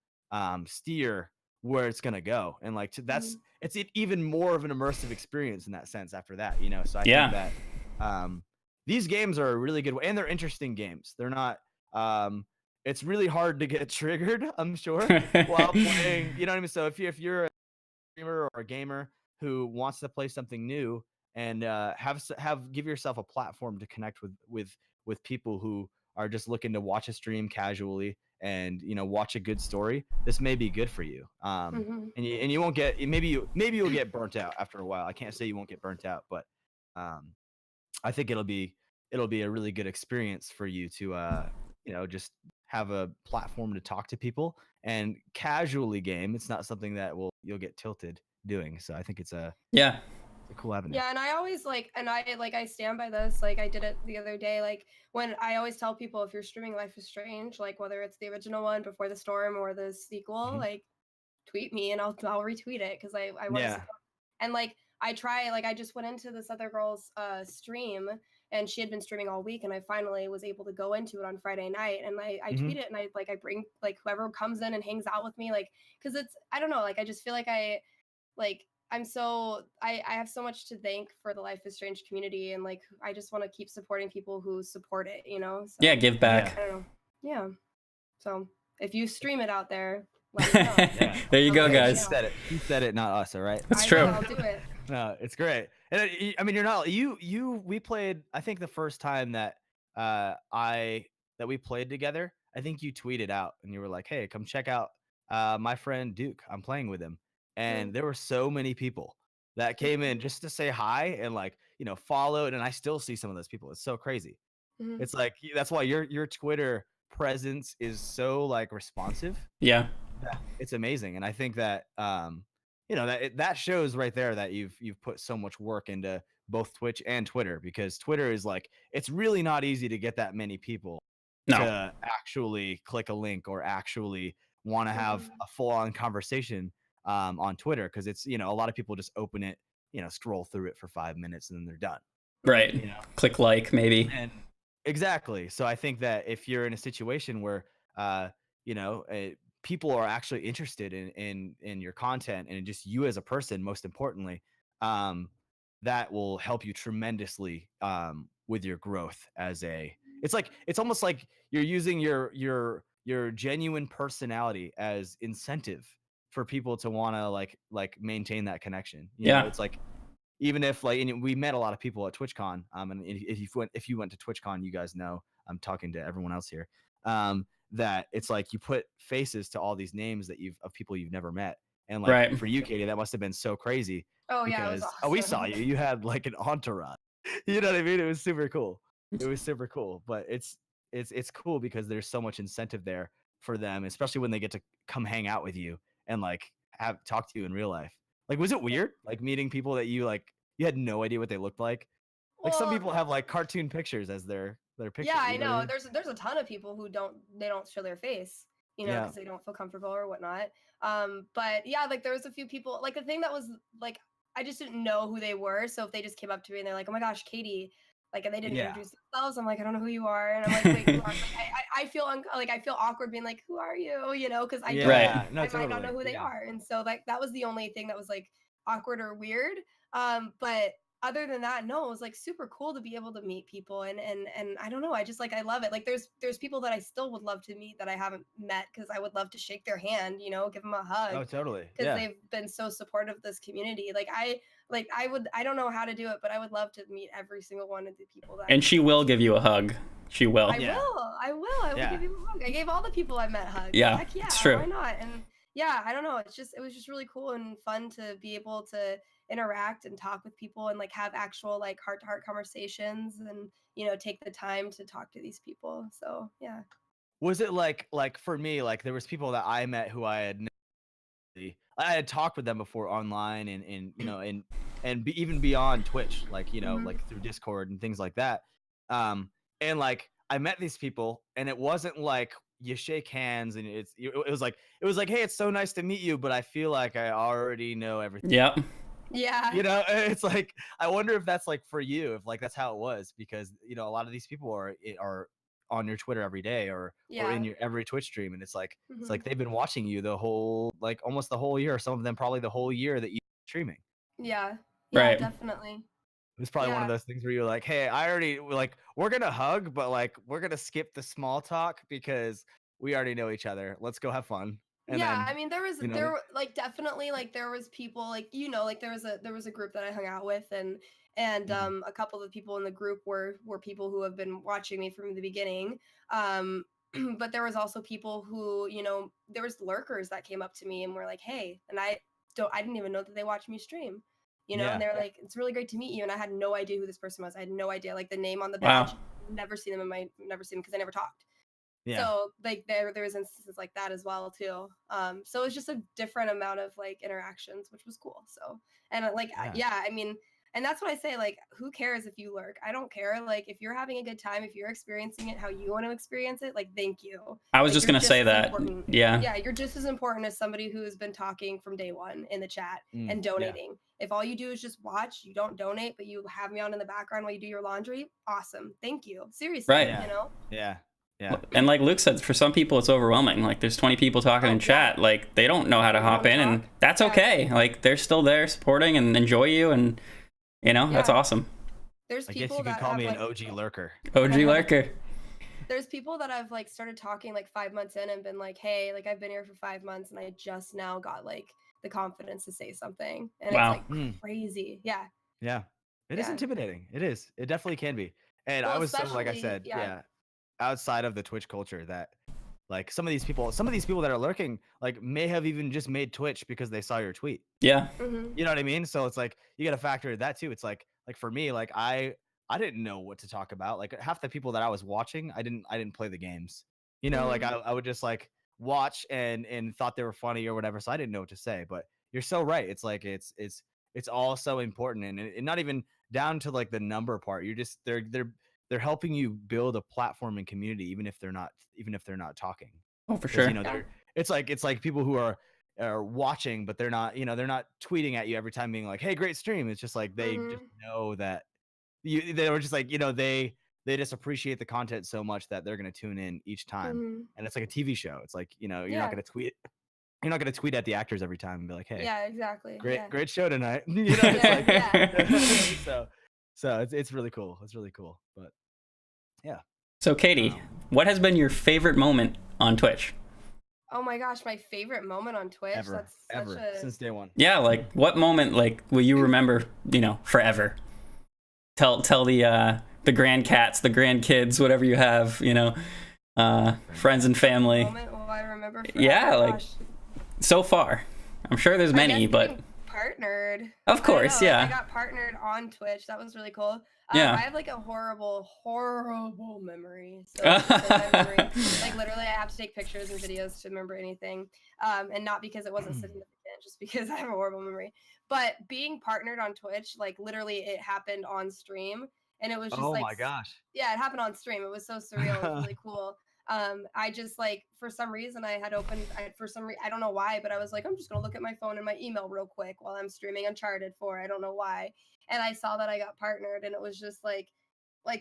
steer where it's gonna go, and like it's even more of an immersive experience in that sense. After that, so I think that these games are a really good, and they're interesting games. They're not. It's really hard to get triggered, I'm sure, while playing. You know what I mean? So if you're a streamer or a gamer who wants to play something new and give yourself a platform to connect with people who are just looking to watch a stream casually and watch a good story, this may be good for you. And you won't get maybe you'll get burnt out after a while. I can't say you won't get burnt out, but I think it'll be a really good experience for you to just have a platform to talk to people and casually game. It's not something that you'll get tilted doing. So I think it's a cool avenue. Yeah, and I always I stand by this. Like I did it the other day. Like when I always tell people if you're streaming Life is Strange, like whether it's the original one Before the Storm or the sequel, like tweet me and I'll retweet it because I want to support. And like I just went into this other girl's stream and she had been streaming all week and I finally was able to go into it on Friday night and I tweet it and I bring like whoever comes in and hangs out with me, like because it's I don't know, like I just feel like I have so much to thank for the Life is Strange community and like I just want to keep supporting people who support it, So, give back. I don't know. Yeah. So if you stream it out there, let me know. There you go, guys. He said it, not us. All right. That's true. I'll do it. No, it's great. And I mean, you're not we played. I think the first time that we played together, I think you tweeted out and you were like, "Hey, come check out my friend Duke. I'm playing with him." And there were so many people that came in just to say hi and followed. And I still see some of those people. It's so crazy. It's like that's why your Twitter presence is so responsive. Yeah, it's amazing. And I think that that shows right there that you've put so much work into both Twitch and Twitter, because Twitter is it's really not easy to get that many people to actually click a link or actually want to have a full-on conversation on Twitter, because it's a lot of people just open it, scroll through it for 5 minutes and then they're done. Right. Click like maybe. And exactly. So I think that if you're in a situation where people are actually interested in your content and just you as a person, most importantly, that will help you tremendously with your growth it's almost like you're using your genuine personality as incentive for people to want to like maintain that connection. It's like even if like, and we met a lot of people at TwitchCon. And if you went to TwitchCon, you guys know I'm talking to everyone else here. That it's like you put faces to all these names of people you've never met. And like for you, Katie, that must have been so crazy. Oh yeah, it was awesome. We saw you. You had like an entourage. You know what I mean? It was super cool. But it's cool because there's so much incentive there for them, especially when they get to come hang out with you and like talk to you in real life. Like, was it weird like meeting people that you had no idea what they looked like? Like some people have like cartoon pictures as their picture. Yeah, I know. There's a ton of people who don't show their face, because they don't feel comfortable or whatnot. But yeah, like there was a few people. Like the thing that was like, I just didn't know who they were. So if they just came up to me and they're like, "Oh my gosh, Katie," like, and they didn't introduce themselves, I'm like, "I don't know who you are," and I'm like, "Wait, who are?" I feel I feel awkward being like, "Who are you?" Because I might not know who they are, and so like that was the only thing that was like awkward or weird. But other than that, no, it was like super cool to be able to meet people, and I don't know, I just like, I love it. Like there's people that I still would love to meet that I haven't met, because I would love to shake their hand, give them a hug. Oh, totally. Because they've been so supportive of this community. I don't know how to do it, but I would love to meet every single one of the people that. And she will give you a hug. She will. I will give you a hug. I gave all the people I met hugs. Yeah, heck yeah, it's true. Why not? And yeah, I don't know. It was just really cool and fun to be able to interact and talk with people and like have actual like heart-to-heart conversations, and take the time to talk to these people. So yeah. Was it like for me, like there was people that I met who I had talked with them before online and even beyond Twitch, like like through Discord and things like that. And like I met these people, and it wasn't like you shake hands and it was like, hey, it's so nice to meet you, but I feel like I already know everything. Yeah. Yeah. It's like, I wonder if that's like for you, if like that's how it was, because a lot of these people are on your Twitter every day or in your every Twitch stream, and it's like it's like they've been watching you the whole, like almost the whole year, some of them probably the whole year that you're streaming. Yeah, right. Definitely. It was probably one of those things where you're like, hey, I already, like, we're gonna hug, but like we're gonna skip the small talk because we already know each other. Let's go have fun. And then, I mean, there like definitely like there was people like like there was a group that I hung out with, and a couple of the people in the group were people who have been watching me from the beginning. But there was also people who there was lurkers that came up to me and were like, hey, and I didn't even know that they watched me stream. And they're like, it's really great to meet you, and I had no idea who this person was. I had no idea, like the name on the badge. Wow. Never seen them because I never talked. Yeah. So like there was instances like that as well too. So it was just a different amount of like interactions, which was cool. So, and like I mean, and that's what I say, like, who cares if you lurk? I don't care. Like, if you're having a good time, if you're experiencing it how you want to experience it, like, thank you. I was like, just gonna say that. Important. Yeah, you're just as important as somebody who's been talking from day one in the chat and donating. If all you do is just watch, you don't donate, but you have me on in the background while you do your laundry, awesome, thank you. Seriously, right? Yeah. And like Luke said, for some people it's overwhelming. Like there's 20 people talking in chat, like they don't know how to hop in, and that's okay. Like they're still there supporting and enjoy you, and that's awesome. There's I people guess you that could call me like, an OG lurker. OG lurker. There's people that I've like started talking like 5 months in and been like, hey, like I've been here for 5 months and I just now got like the confidence to say something, and it's like crazy. Yeah, It is intimidating. It is. It definitely can be. And I was so, like I said, outside of the Twitch culture, that like some of these people that are lurking like may have even just made Twitch because they saw your tweet. Yeah. You know what I mean? So it's like you got to factor that too. It's like for me, like I didn't know what to talk about. Like half the people that I was watching, I didn't play the games. Like I would just like watch and thought they were funny or whatever. So I didn't know what to say. But you're so right. It's like it's all so important, and not even down to like the number part. You're just they're helping you build a platform and community, even if they're not talking. Oh, for sure. It's like people who are watching, but they're not tweeting at you every time being like, hey, great stream. It's just like they just know that they were just like, they just appreciate the content so much that they're going to tune in each time. And it's like a TV show. It's like, you're not going to tweet. You're not going to tweet at the actors every time and be like, hey, exactly. Great show tonight. So it's really cool. It's really cool. But yeah. So Katie, what has been your favorite moment on Twitch? Oh my gosh, my favorite moment on Twitch. Ever, That's such a since day one. Yeah, like what moment like will you remember, forever? Tell the grandcats, the grandkids, whatever you have, friends and family. moment will I remember forever? Yeah, like Gosh. so far. I'm sure there's I many, guess but getting partnered. of course, I yeah. got partnered on Twitch. That was really cool. Yeah. I have like a horrible memory. So my memory, like literally, I have to take pictures and videos to remember anything. And not because it wasn't significant, just because I have a horrible memory. But being partnered on Twitch, like literally, it happened on stream, and it was just Oh like, my gosh. yeah, it happened on stream. It was so surreal. It was really cool. I just like for some reason I had opened I don't know why, but I was like, I'm just gonna look at my phone and my email real quick while I'm streaming Uncharted 4. I don't know why. And I saw that I got partnered, and it was just like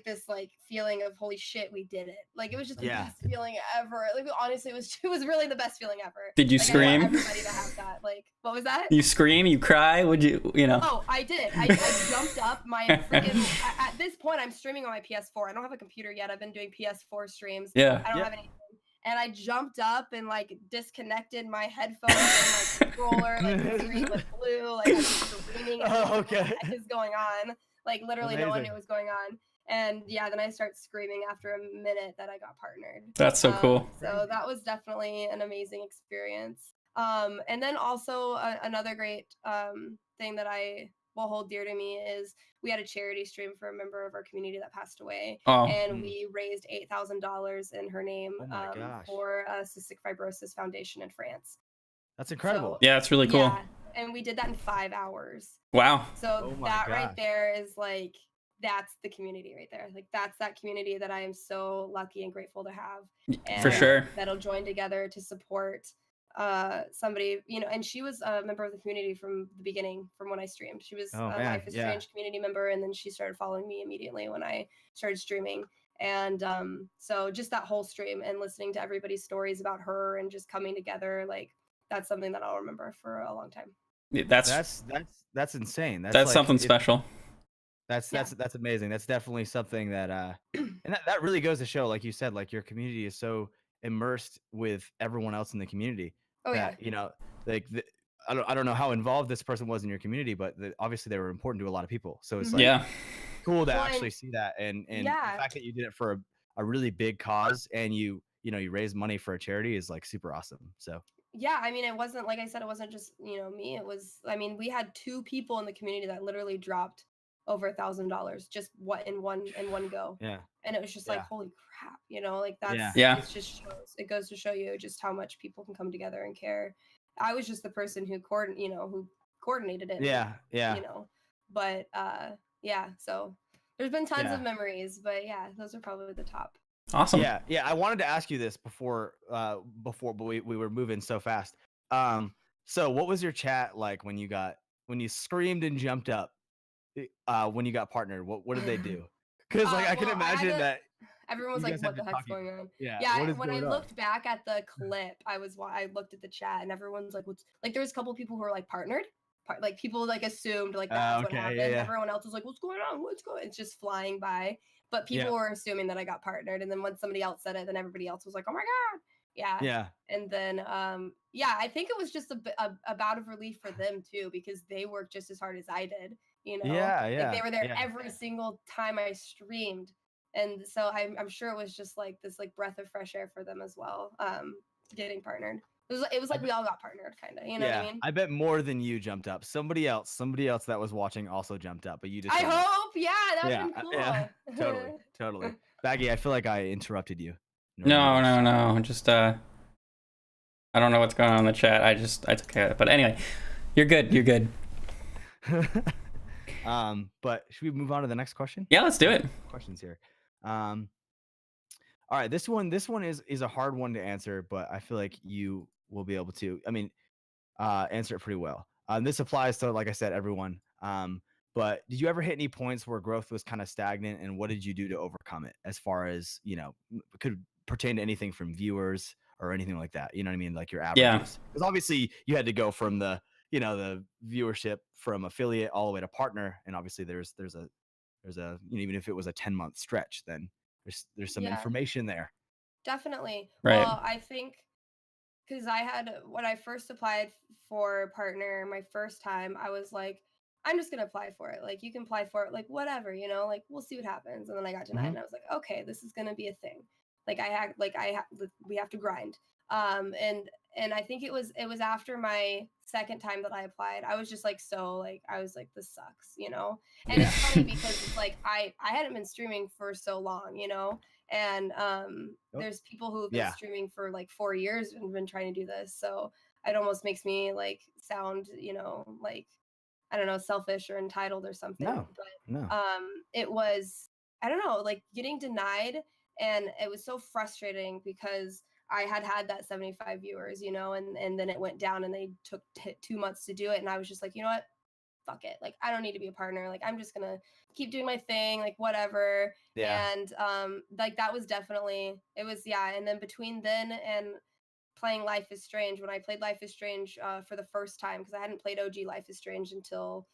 this like feeling of holy shit, we did it. Like it was just the Yeah. best feeling ever. Like honestly, it was really the best feeling ever. Did you like, scream? I want everybody to have that. Like what was that? You scream, you cry, would you know? Oh, I did. I jumped up. My freaking at this point, I'm streaming on my PS4. I don't have a computer yet. I've been doing PS4 streams. Yeah. I don't have anything. And I jumped up and like disconnected my headphones and like controller. Like the screen was blue. Like I was screaming. Oh, okay. What is going on? Like literally, no one Amazing. knew what was going on. And yeah, then I start screaming after a minute that I got partnered. That's so cool. So that was definitely an amazing experience. And then also another great thing that I will hold dear to me is we had a charity stream for a member of our community that passed away, and we raised $8,000 in her name for a cystic fibrosis foundation in France. That's incredible. So, yeah, it's really cool. Yeah, and we did that in 5 hours. Wow. So that right there is like, that's the community right there. Like that's that community that I am so lucky and grateful to have. And for sure. That'll join together to support somebody, and she was a member of the community from the beginning, from when I streamed. She was a Life is Strange community member, and then she started following me immediately when I started streaming. And so just that whole stream and listening to everybody's stories about her and just coming together, like that's something that I'll remember for a long time. That's insane. That's like, something it's, special. That's amazing. That's definitely something that and that really goes to show, like you said, like your community is so immersed with everyone else in the community. Oh that, yeah. Like I don't know how involved this person was in your community, but obviously they were important to a lot of people. So it's like cool to actually see that, and the fact that you did it for a really big cause, and you raised money for a charity is like super awesome. So yeah, I mean, it wasn't, like I said, it wasn't just me. It was, I mean, we had 2 people in the community that literally dropped over $1,000 just in one go. Yeah. And it was just like, holy crap, like that's it just shows, it goes to show you just how much people can come together and care. I was just the person who coordinated it. Yeah. But yeah, so there's been tons of memories, but yeah, those are probably the top. Awesome. Yeah. I wanted to ask you this before but we were moving so fast. So what was your chat like when you screamed and jumped up when you got partnered? What did they do? Because like I can imagine that everyone was like, what the heck's going on? Yeah. When I looked back at the clip, I looked at the chat, and everyone's like, what's, like there was a couple people who were like partnered, like people like assumed like that's what happened. Everyone else was like, what's going on? It's just flying by. But people were assuming that I got partnered, and then when somebody else said it, then everybody else was like, "Oh my god!" Yeah. And then, I think it was just a bout of relief for them too, because they worked just as hard as I did. Like they were there every single time I streamed, and so I'm sure it was just like this like breath of fresh air for them as well. Getting partnered. It was like we all got partnered, kind of. You know what I mean? I bet more than you jumped up. Somebody else that was watching also jumped up, but you just. I hope, that would have been cool. Yeah, totally. Baggy, I feel like I interrupted you. No. Just I don't know what's going on in the chat. I took care of it. But anyway, you're good. But should we move on to the next question? Yeah, let's do it. Questions here. All right, this one is a hard one to answer, but I feel like you will be able to, answer it pretty well. This applies to, like I said, everyone. But did you ever hit any points where growth was kind of stagnant, and what did you do to overcome it? As far as could pertain to anything from viewers or anything like that. You know what I mean? Like your averages. Because obviously you had to go from the the viewership from affiliate all the way to partner, and obviously there's a even if it was a 10-month stretch, then there's some information there. Definitely. Right. Well, I think because I had, when I first applied for a partner my first time, I was like, I'm just gonna apply for it. Like, you can apply for it, like whatever, you know, like we'll see what happens. And then I got denied, Mhm. and I was like, okay, this is gonna be a thing. Like we have to grind. And I think it was after my second time that I applied, I was just like, so like I was like, this sucks, you know. And Yeah. it's funny because it's like I hadn't been streaming for so long, you know, and Oh, there's people who have been yeah. streaming for like 4 years and been trying to do this, so it almost makes me like sound, you know, like I don't know, selfish or entitled or something. No, no. But it was, I don't know, like getting denied, and it was so frustrating because I had that 75 viewers, you know, and then it went down, and they took 2 months to do it, and I was just like, you know what, fuck it, like I don't need to be a partner, like I'm just gonna keep doing my thing, like whatever. Yeah. And like that was definitely, it was, yeah. And then between then and playing Life is Strange, when I played Life is Strange for the first time, because I hadn't played OG Life is Strange until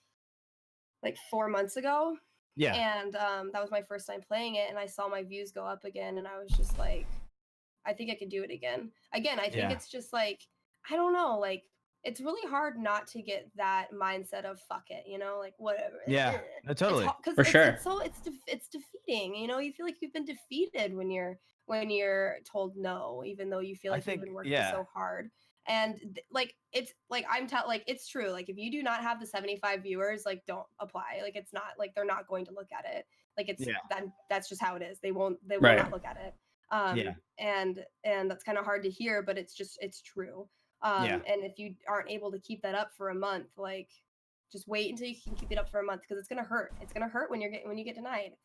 like 4 months ago, Yeah. and that was my first time playing it, and I saw my views go up again, and I was just like, I think I could do it again. Again, I think Yeah. it's just like, I don't know, like it's really hard not to get that mindset of fuck it, you know, like whatever. Yeah. No, totally. Because For sure. it's defeating, you know. You feel like you've been defeated when you're told no, even though you feel I like you've think, been working yeah. so hard. And like it's like like it's true. Like if you do not have the 75 viewers, like don't apply. Like it's not like they're not going to look at it. Like it's Yeah. that's just how it is. They will Right. not look at it. Yeah. And that's kind of hard to hear, but it's true. Yeah. And if you aren't able to keep that up for a month, like just wait until you can keep it up for a month, because it's gonna hurt. It's gonna hurt when you get denied.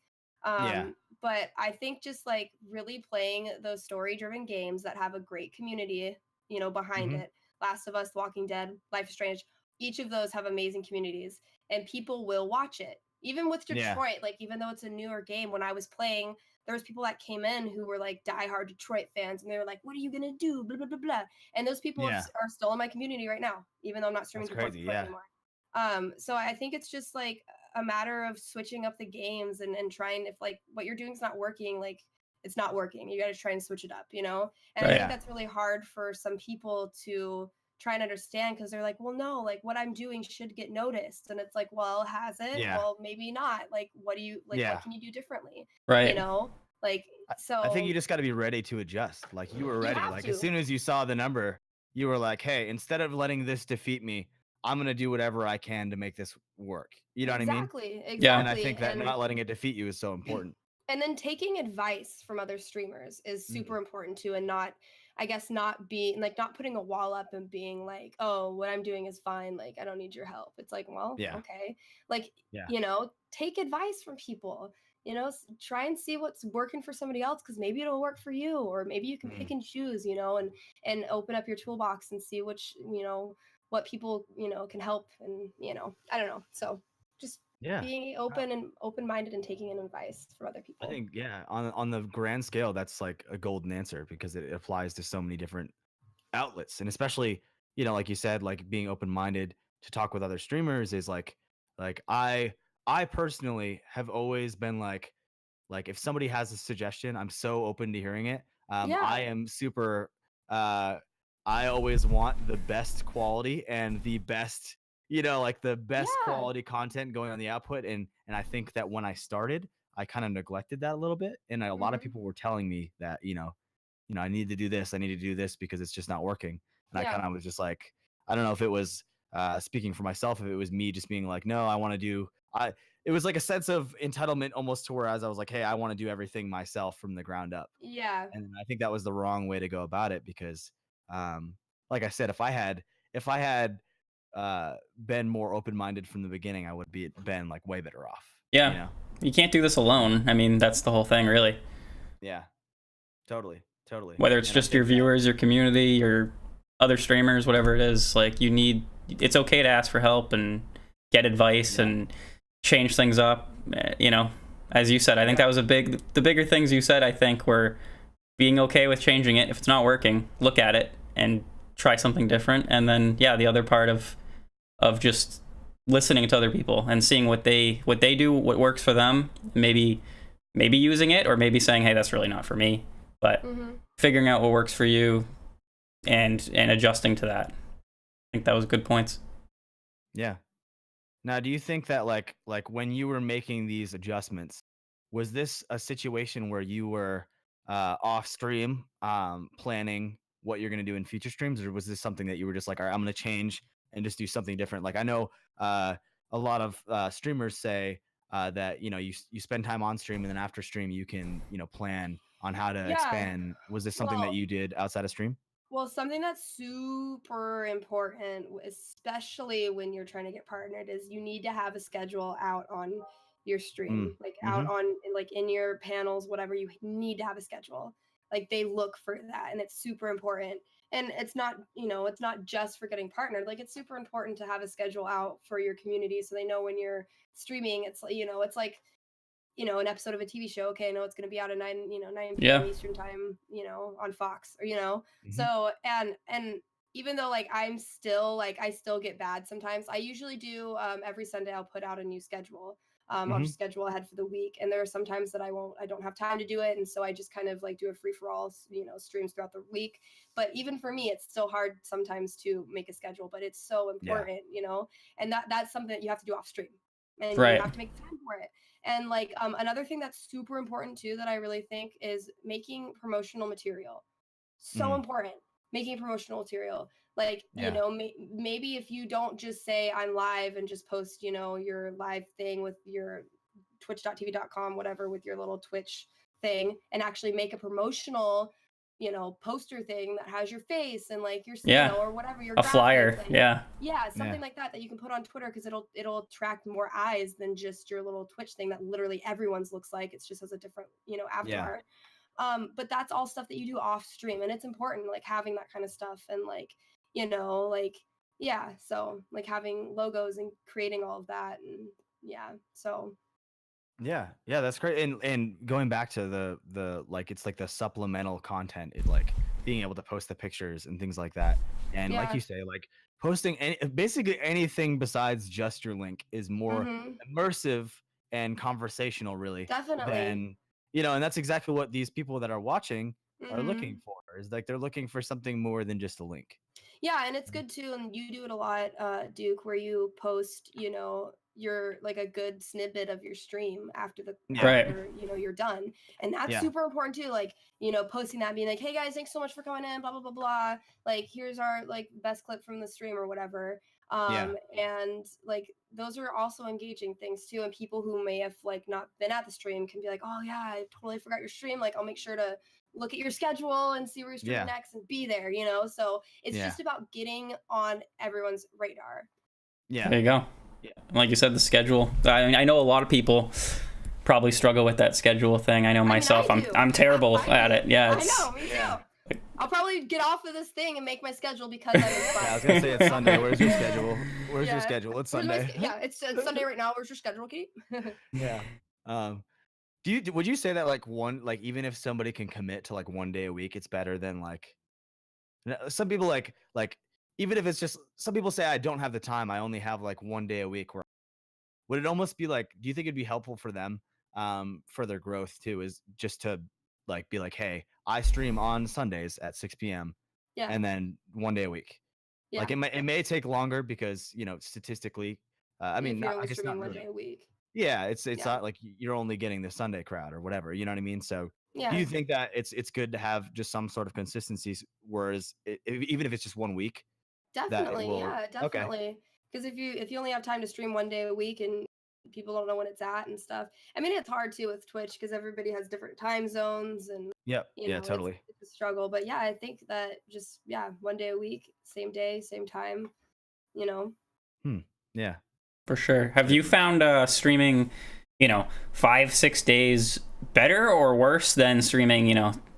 Yeah. But I think just like really playing those story-driven games that have a great community, you know, behind Mhm. it. Last of Us, Walking Dead, Life is Strange. Each of those have amazing communities, and people will watch it. Even with Yeah. Detroit, like even though it's a newer game, when I was playing, there was people that came in who were like diehard Detroit fans, and they were like, "What are you gonna do?" Blah blah blah blah. And those people Yeah. are still in my community right now, even though I'm not streaming That's Detroit crazy. Yeah. anymore. So I think it's just like a matter of switching up the games and trying, if like what you're doing is not working, like it's not working. You got to try and switch it up, you know? And I Right. think that's really hard for some people to try and understand, because they're like, well, no, like what I'm doing should get noticed. And it's like, well, has it? Yeah. Well, maybe not. Like, what do you, like, Yeah. what can you do differently? Right. You know? Like, so I think you just got to be ready to adjust. Like you were ready. have Like to. as soon as you saw the number, you were like, hey, instead of letting this defeat me, I'm going to do whatever I can to make this work. You know what I mean? Exactly. Yeah. And I think that not letting it defeat you is so important. And then taking advice from other streamers is super important too, and not, I guess, not be like not putting a wall up and being like, oh, what I'm doing is fine, like I don't need your help. It's like, well, Yeah. okay, like Yeah. you know, take advice from people, you know, try and see what's working for somebody else, because maybe it'll work for you, or maybe you can pick and choose, you know, and open up your toolbox and see which, you know, what people, you know, can help. And you know, I don't know, so just Yeah. being open-minded and taking in advice from other people. I think, yeah, on the grand scale, that's like a golden answer, because it applies to so many different outlets. And especially, you know, like you said, like being open-minded to talk with other streamers is like I personally have always been like if somebody has a suggestion, I'm so open to hearing it. Yeah. I am super I always want the best quality and the best, you know, like the best Yeah. quality content going on the output. And I think that when I started, I kind of neglected that a little bit. And a lot of people were telling me that, you know, I need to do this, I need to do this, because it's just not working. And I Yeah. kind of was just like, I don't know if it was speaking for myself, if it was me just being like, no, I want to do, it was like a sense of entitlement almost, to whereas I was like, hey, I want to do everything myself from the ground up. Yeah. And I think that was the wrong way to go about it, because like I said, if I had been more open-minded from the beginning, I would been like way better off. Yeah. You know? You can't do this alone. I mean, that's the whole thing, really. Yeah. Totally. Whether it's just your viewers, your community, your other streamers, whatever it is, like it's okay to ask for help and get advice and change things up. You know, as you said, I think that was the bigger things you said, I think, were being okay with changing it. If it's not working, look at it and try something different. And then, yeah, the other part of just listening to other people and seeing what they do, what works for them, maybe using it, or maybe saying, hey, that's really not for me. But figuring out what works for you, and adjusting to that. I think that was good points. Yeah. Now, do you think that like when you were making these adjustments, was this a situation where you were off stream planning what you're going to do in future streams, or was this something that you were just like, all right, I'm going to change and just do something different? Like I know a lot of streamers say that you spend time on stream and then after stream you can plan on how to Yeah. expand. Was this something that you did outside of stream? Well, something that's super important, especially when you're trying to get partnered, is you need to have a schedule out on your stream, like out Mm-hmm. on like in your panels, whatever. You need to have a schedule. Like they look for that, and it's super important. And it's not, it's not just for getting partnered. Like it's super important to have a schedule out for your community so they know when you're streaming. It's like, it's like an episode of a TV show. Okay, I know it's going to be out at 9 p.m. Yeah. Eastern time, on Fox, or Mm-hmm. So and even though like I'm still like I still get bad sometimes, I usually do every Sunday I'll put out a new schedule. I'll Mm-hmm. just schedule ahead for the week, and there are some times that I don't have time to do it, and so I just kind of like do a free for all, streams throughout the week. But even for me, it's still hard sometimes to make a schedule, but it's so important, and that's something that you have to do off stream, and Right. you have to make time for it. And like another thing that's super important too that I really think is making promotional material. So important. Making promotional material. Like, maybe if you don't just say I'm live and just post, your live thing with your twitch.tv.com, whatever, with your little Twitch thing, and actually make a promotional poster thing that has your face and like your or whatever, your a flyer, something like that you can put on Twitter, because it'll attract more eyes than just your little Twitch thing that literally everyone's looks like. It's just as a different avatar. But that's all stuff that you do off stream, and it's important, like having that kind of stuff, and like so like having logos and creating all of that, and so Yeah, that's great. And going back to the like, it's like the supplemental content is like being able to post the pictures and things like that. And like you say, like posting basically anything besides just your link is more immersive and conversational, really. Definitely. Than, and that's exactly what these people that are watching are looking for. Is like they're looking for something more than just a link. Yeah, and it's good too, and you do it a lot, Duke, where you post, your like a good snippet of your stream after after, you're done, and that's super important too. Like, posting that, being like, hey guys, thanks so much for coming in, blah blah blah blah. Like, here's our like best clip from the stream or whatever. And like those are also engaging things too, and people who may have like not been at the stream can be like, oh yeah, I totally forgot your stream. Like, I'll make sure to look at your schedule and see where you're streaming next and be there, so it's just about getting on everyone's radar. There you go. Like you said, the schedule. I know a lot of people probably struggle with that schedule thing. I know myself. I'm terrible at it. Yeah. I know, me too. I'll probably get off of this thing and make my schedule because I I was gonna say it's Sunday. Where's your schedule? Where's your schedule? It's Sunday. It's Sunday right now. Where's your schedule, Katie? Would you say that like even if somebody can commit to like 1 day a week, it's better than like some people like even if it's just, some people say I don't have the time, I only have like 1 day a week. Where would it almost be like, do you think it'd be helpful for them for their growth too, is just to like be like, hey, I stream on Sundays at 6 p.m. and then 1 day a week. Like it may take longer because statistically I mean not, I guess not really. 1 day a week. It's not like you're only getting the Sunday crowd or whatever, you know what I mean? So do you think that it's good to have just some sort of consistency, whereas even if it's just 1 week? Definitely, definitely. Because if you only have time to stream 1 day a week and people don't know when it's at and stuff, I mean, it's hard too with Twitch because everybody has different time zones and totally. It's a struggle. But yeah, I think that just 1 day a week, same day, same time, Yeah. For sure. Have you found streaming, 5-6 days better or worse than streaming,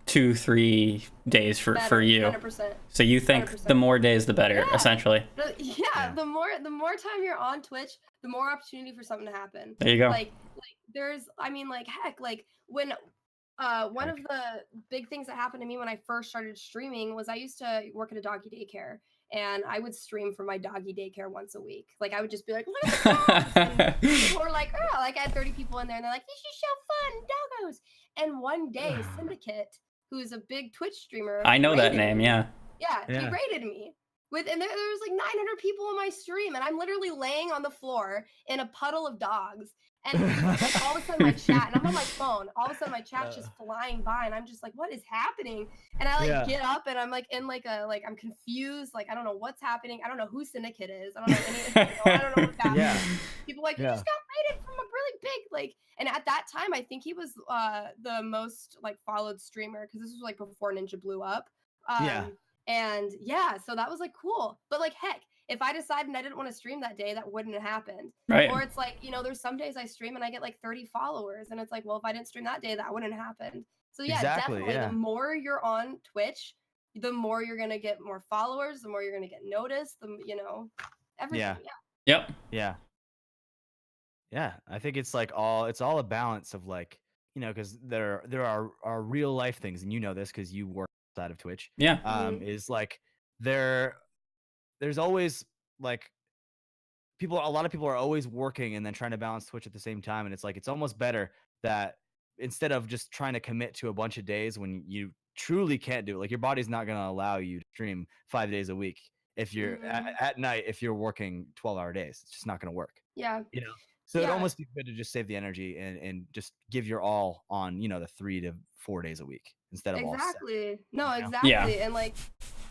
2-3 days for you? 100%. So you think 100%. The more days the better, essentially? The more time you're on Twitch, the more opportunity for something to happen. There you go. Like there's, I mean, like heck, like when one of the big things that happened to me when I first started streaming was I used to work at a doggy daycare. And I would stream for my doggy daycare once a week. Like I would just be like, look at the dogs. And people were like, oh, like I had 30 people in there, and they're like, this is so fun, doggos. And one day, Syndicate, who's a big Twitch streamer, I know that name, yeah. Yeah, he raided me. And there was like 900 people in my stream, and I'm literally laying on the floor in a puddle of dogs. And like, all of a sudden my chat, and I'm on my phone, all of a sudden my chat's just flying by, and I'm just like, what is happening? And I like get up, and I'm like in like I'm confused, like I don't know what's happening. I don't know who Syndicate is. I don't know any. I don't know what's happening. People like, you just got raided from a really big like. And at that time, I think he was the most like followed streamer, because this was like before Ninja blew up. And yeah, so that was like cool. But like, heck, if I decided I didn't want to stream that day, that wouldn't have happened. Right. Or it's like, you know, there's some days I stream and I get like 30 followers, and it's like, well, if I didn't stream that day, that wouldn't have happened. So yeah, definitely. The more you're on Twitch, the more you're gonna get more followers, the more you're gonna get noticed, you know, everything. Yeah, I think it's like it's all a balance of like, you know, because there are real life things, and you know this because you work outside of Twitch. Is like there's always like a lot of people are always working and then trying to balance Twitch at the same time, and it's like it's almost better that instead of just trying to commit to a bunch of days when you truly can't do it, like your body's not going to allow you to stream 5 days a week if you're at night, if you're working 12-hour days. It's just not going to work. You know. So it'd almost be good to just save the energy and just give your all on, you know, the 3 to 4 days a week instead of all 7. No, exactly. And like,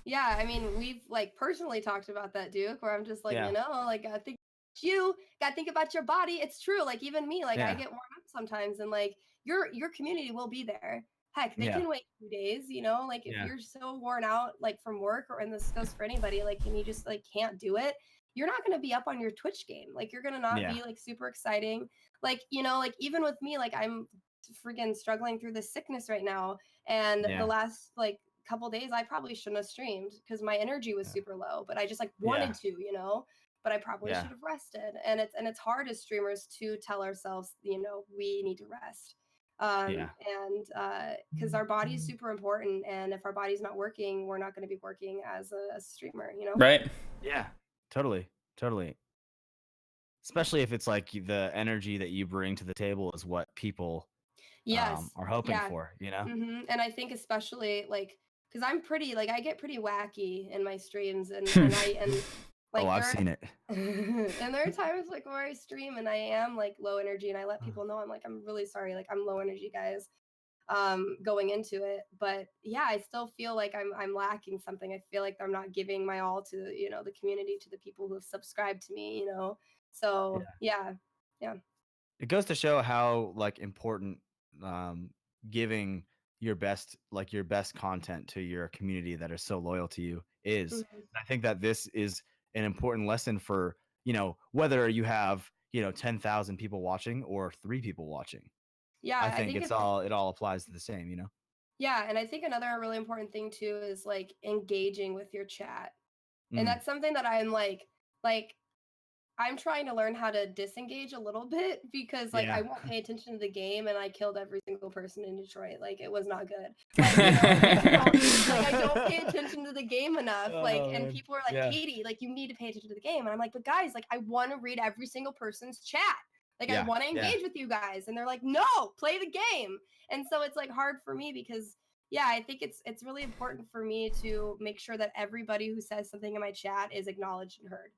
yeah, I mean, we've like personally talked about that, Duke, where I'm just like, you know, like gotta think about your body. It's true. Like even me, like I get worn up sometimes, and like your community will be there. Heck, they can wait 2 days, you know, like if you're so worn out, like from work, and this goes for anybody, like, and you just like can't do it, you're not going to be up on your Twitch game. Like you're going to not be like super exciting. Like, you know, like even with me, like I'm freaking struggling through this sickness right now. And the last like couple days, I probably shouldn't have streamed because my energy was super low, but I just like wanted to, you know, but I probably should have rested. And it's hard as streamers to tell ourselves, you know, we need to rest. And because our body is super important. And if our body's not working, we're not going to be working as a streamer, you know? Right. Yeah. Totally. Especially if it's like the energy that you bring to the table is what people are hoping for, you know? And I think especially like, because I'm pretty, like I get pretty wacky in my streams, and like I've seen it. And there are times like where I stream and I am like low energy, and I let people know, I'm like, I'm really sorry, like I'm low energy, guys. Going into it, but yeah, I still feel like I'm lacking something. I feel like I'm not giving my all to, you know, the community, to the people who have subscribed to me, you know. So yeah. It goes to show how like important giving your best content to your community that are so loyal to you is. I think that this is an important lesson for, you know, whether you have, you know, 10,000 people watching or 3 people watching. Yeah, I think it all applies to the same, you know? Yeah, and I think another really important thing too is like engaging with your chat. And that's something that I'm like I'm trying to learn how to disengage a little bit, because like I won't pay attention to the game, and I killed every single person in Detroit. Like it was not good. Like, you know, like I don't pay attention to the game enough. Like, and people are like, Katie, like you need to pay attention to the game. And I'm like, but guys, like I want to read every single person's chat. Like I want to engage with you guys, and they're like, no, play the game. And so it's like hard for me, because I think it's really important for me to make sure that everybody who says something in my chat is acknowledged and heard.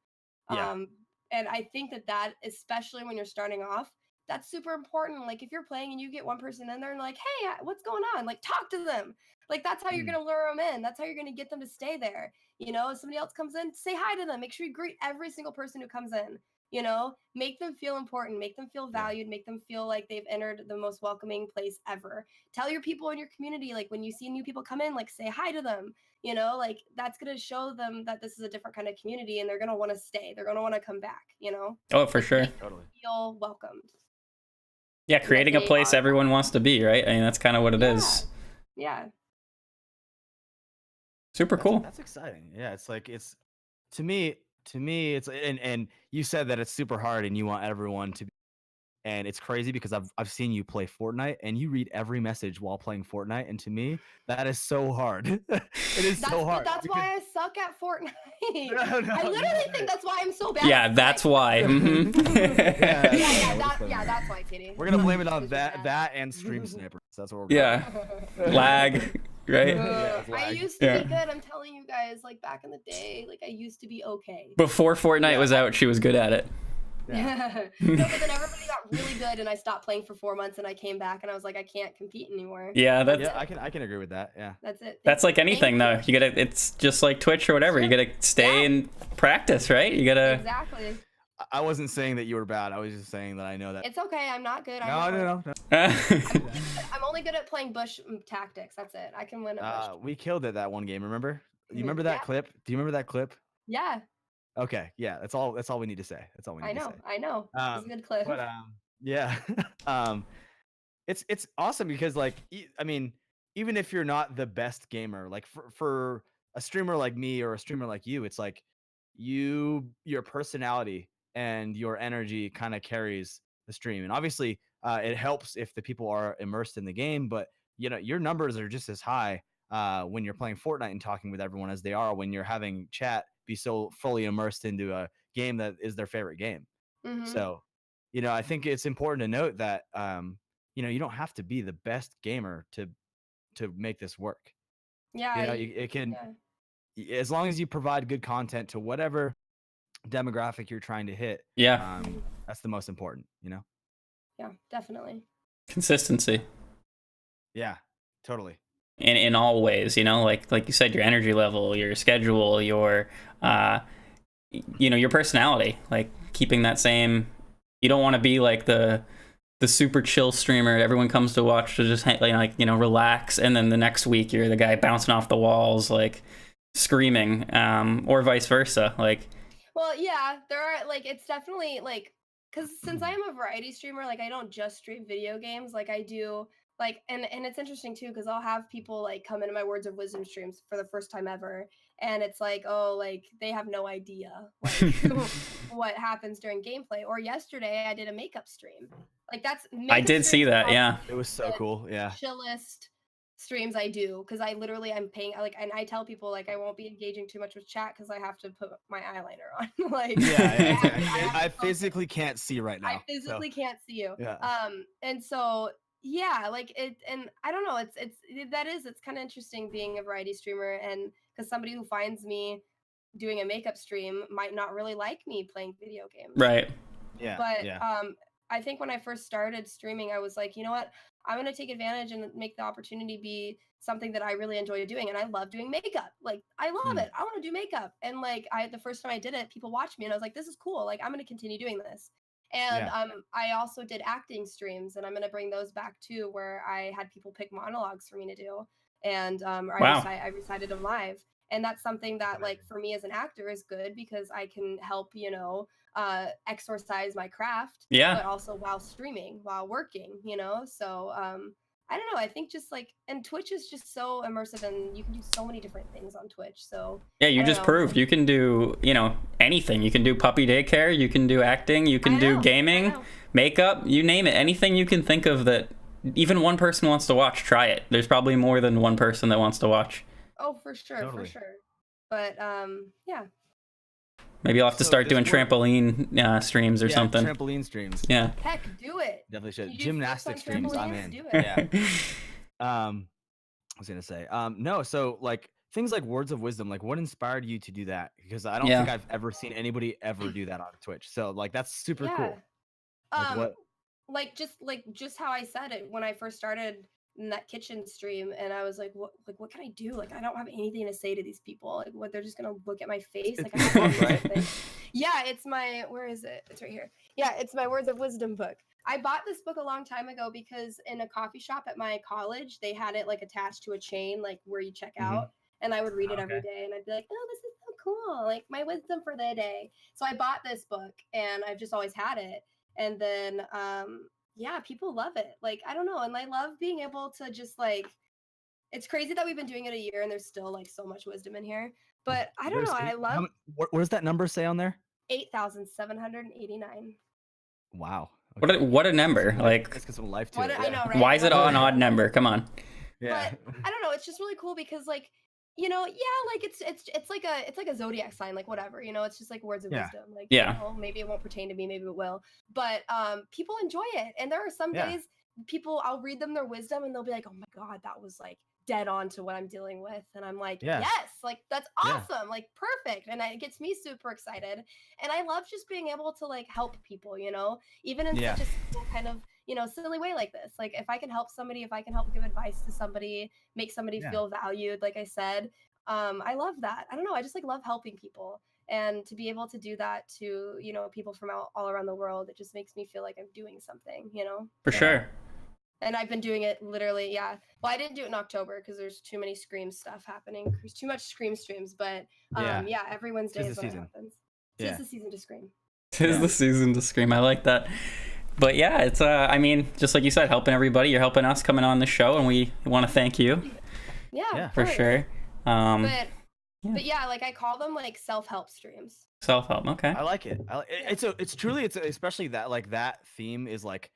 And I think that especially when you're starting off, that's super important. Like if you're playing and you get one person in there and like, hey, what's going on? Like talk to them. Like that's how you're going to lure them in. That's how you're going to get them to stay there. You know, if somebody else comes in, say hi to them. Make sure you greet every single person who comes in. You know, make them feel important, make them feel valued, make them feel like they've entered the most welcoming place ever. Tell your people in your community, like when you see new people come in, like say hi to them, you know, like that's going to show them that this is a different kind of community, and they're going to want to stay. They're going to want to come back, you know? Oh, for sure. Totally. Feel welcomed. Yeah, creating a place everyone wants to be, right? I mean, that's kind of what it is. Yeah. Super cool. That's exciting. Yeah, it's like to me it's and you said that it's super hard and you want everyone to be, and it's crazy because I've seen you play Fortnite and you read every message while playing Fortnite, and to me that is so hard. It is so hard. That's why I suck at Fortnite. No, I literally think that's why I'm so bad. Yeah, that's why. That's why, Kitty. We're gonna blame it on that and stream snipers. That's what we're lag. right? I used to be good. I'm telling you guys, like back in the day, like I used to be okay. Before Fortnite was out, she was good at it. Yeah. No, but then everybody got really good, and I stopped playing for 4 months, and I came back, and I was like, I can't compete anymore. Yeah, I can agree with that. Yeah, that's it. That's like anything, though. You gotta. It's just like Twitch or whatever. You gotta stay and practice, right? You gotta. Exactly. I wasn't saying that you were bad. I was just saying that I know that. It's okay. I'm not good. No. I'm only good at playing bush tactics. That's it. I can win a bush. We killed it that one game. Remember? You remember that clip? Do you remember that clip? Yeah. Okay. Yeah. That's all we need to say. That's all we need to say. I know. It's a good clip. But yeah. It's awesome because like I mean, even if you're not the best gamer, like for a streamer like me or a streamer like you, it's like your personality and your energy kind of carries the stream. And obviously, it helps if the people are immersed in the game, but you know, your numbers are just as high when you're playing Fortnite and talking with everyone as they are when you're having chat be so fully immersed into a game that is their favorite game. So, you know, I think it's important to note that you know, you don't have to be the best gamer to make this work. Yeah, you know, it can, as long as you provide good content to whatever demographic you're trying to hit. Yeah, that's the most important, you know. Yeah, definitely. Consistency. Yeah, totally. In all ways, you know, like you said, your energy level, your schedule, your you know, your personality, like keeping that same. You don't want to be like the super chill streamer everyone comes to watch to just like, you know, relax, and then the next week you're the guy bouncing off the walls like screaming, or vice versa. Like, well, yeah, there are like, it's definitely like, because since I am a variety streamer, like I don't just stream video games, like I do like, and it's interesting too, because I'll have people like come into my Words of Wisdom streams for the first time ever, and it's like, oh, like they have no idea like what happens during gameplay. Or yesterday I did a makeup stream. Like I did see that. Yeah, it was so cool. Yeah, chillest streams I do, because I'm paying, like, and I tell people like I won't be engaging too much with chat because I have to put my eyeliner on. Like, I physically can't see right now. I physically can't see you. Yeah. And so yeah, like it, and I don't know, it's kind of interesting being a variety streamer, and because somebody who finds me doing a makeup stream might not really like me playing video games. Right. Yeah. But I think when I first started streaming, I was like, you know what? I'm going to take advantage and make the opportunity be something that I really enjoy doing. And I love doing makeup. Like, I love it. I want to do makeup. And like, the first time I did it, people watched me and I was like, this is cool. Like, I'm going to continue doing this. And I also did acting streams, and I'm going to bring those back too, where I had people pick monologues for me to do. And I recited them live. And that's something that, like, for me as an actor is good, because I can help, you know, exercise my craft, but also while streaming, while working, you know. So I don't know, I think just like, and Twitch is just so immersive, and you can do so many different things on Twitch. So yeah, you just proved you can do, you know, anything. You can do puppy daycare, you can do acting, you can do gaming, makeup, you name it. Anything you can think of that even one person wants to watch, try it. There's probably more than one person that wants to watch. Oh, for sure, totally. For sure. But yeah. Maybe I'll have to start doing trampoline streams or something. Trampoline streams. Yeah. Heck, do it. Definitely should. Gymnastic streams. I'm in. Do it. Yeah. I was gonna say. No. So like things like Words of Wisdom. Like, what inspired you to do that? Because I don't think I've ever seen anybody ever do that on Twitch. So like that's super cool. Like just how I said it when I first started in that kitchen stream, and I was like, what can I do? Like, I don't have anything to say to these people. Like, what, they're just gonna look at my face? Like, yeah, it's my, where is it? It's right here. Yeah, it's my Words of Wisdom book. I bought this book a long time ago because in a coffee shop at my college, they had it like attached to a chain, like where you check out, and I would read it every day, and I'd be like, oh, this is so cool, like my wisdom for the day. So I bought this book, and I've just always had it. And then yeah, people love it. Like, I don't know. And I love being able to just like, it's crazy that we've been doing it a year and there's still like so much wisdom in here. But I don't know. I love. What does that number say on there? 8,789. Wow. Okay. What a number. Like, let's get some life to it. I know, right? Why is it an odd number? Come on. Yeah. But I don't know. It's just really cool because like, you know, like it's like a zodiac sign, like whatever, you know, it's just like Words of Wisdom. Like, you know, maybe it won't pertain to me, maybe it will. But people enjoy it. And there are some days people, I'll read them their wisdom and they'll be like, oh my God, that was like dead on to what I'm dealing with. And I'm like, Yeah. yes, like that's Yeah. awesome, like perfect. And it gets me super excited. And I love just being able to like help people, you know, even in Yeah. such a simple kind of, you know, silly way like this. Like if I can help somebody, if I can help give advice to somebody, make somebody Yeah. feel valued, like I said, I love that. I don't know. I just like love helping people. And to be able to do that to, you know, people from all around the world, it just makes me feel like I'm doing something, you know? For sure. And I've been doing it literally, yeah. Well, I didn't do it in October because there's too many Scream stuff happening. There's too much Scream streams, but yeah, every Wednesday Tis is the when it season. happens. Yeah. Tis the season to Scream. Tis the season to scream. I like that. But yeah, it's I mean, just like you said, helping everybody. You're helping us coming on the show, and we want to thank you. Yeah, for sure. But yeah, like I call them like self-help streams. Self-help. Okay. I like it. It's truly especially that like that theme is like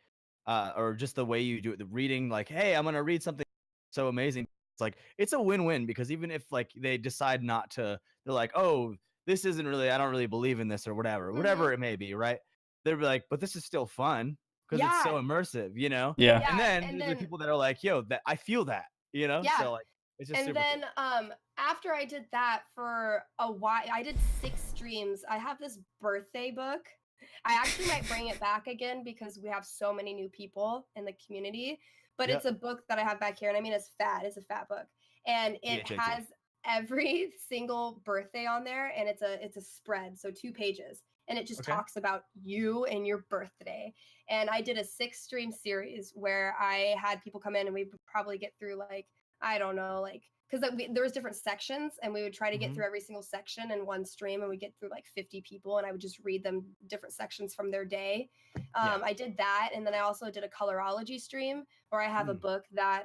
or just the way you do it, the reading, like, hey, I'm gonna read something so amazing. It's like it's a win-win because even if like they decide not to, they're like, oh, this isn't really, I don't really believe in this or whatever it may be, right? They'll be like, but this is still fun because it's so immersive, you know? Yeah. And then the people that are like, yo, that I feel that, you know? Yeah. So like it's just and super then cool. After I did that for a while, I did 6 streams. I have this birthday book. I actually might bring it back again because we have so many new people in the community. But it's a book that I have back here, and I mean it's fat. It's a fat book, and it has every single birthday on there, and it's a spread, so 2 pages, and it just talks about you and your birthday. And I did a 6 stream series where I had people come in, and we would probably get through like, I don't know, like, because there was different sections, and we would try to get through every single section in one stream, and we get through like 50 people, and I would just read them different sections from their day. I did that, and then I also did a colorology stream where I have a book that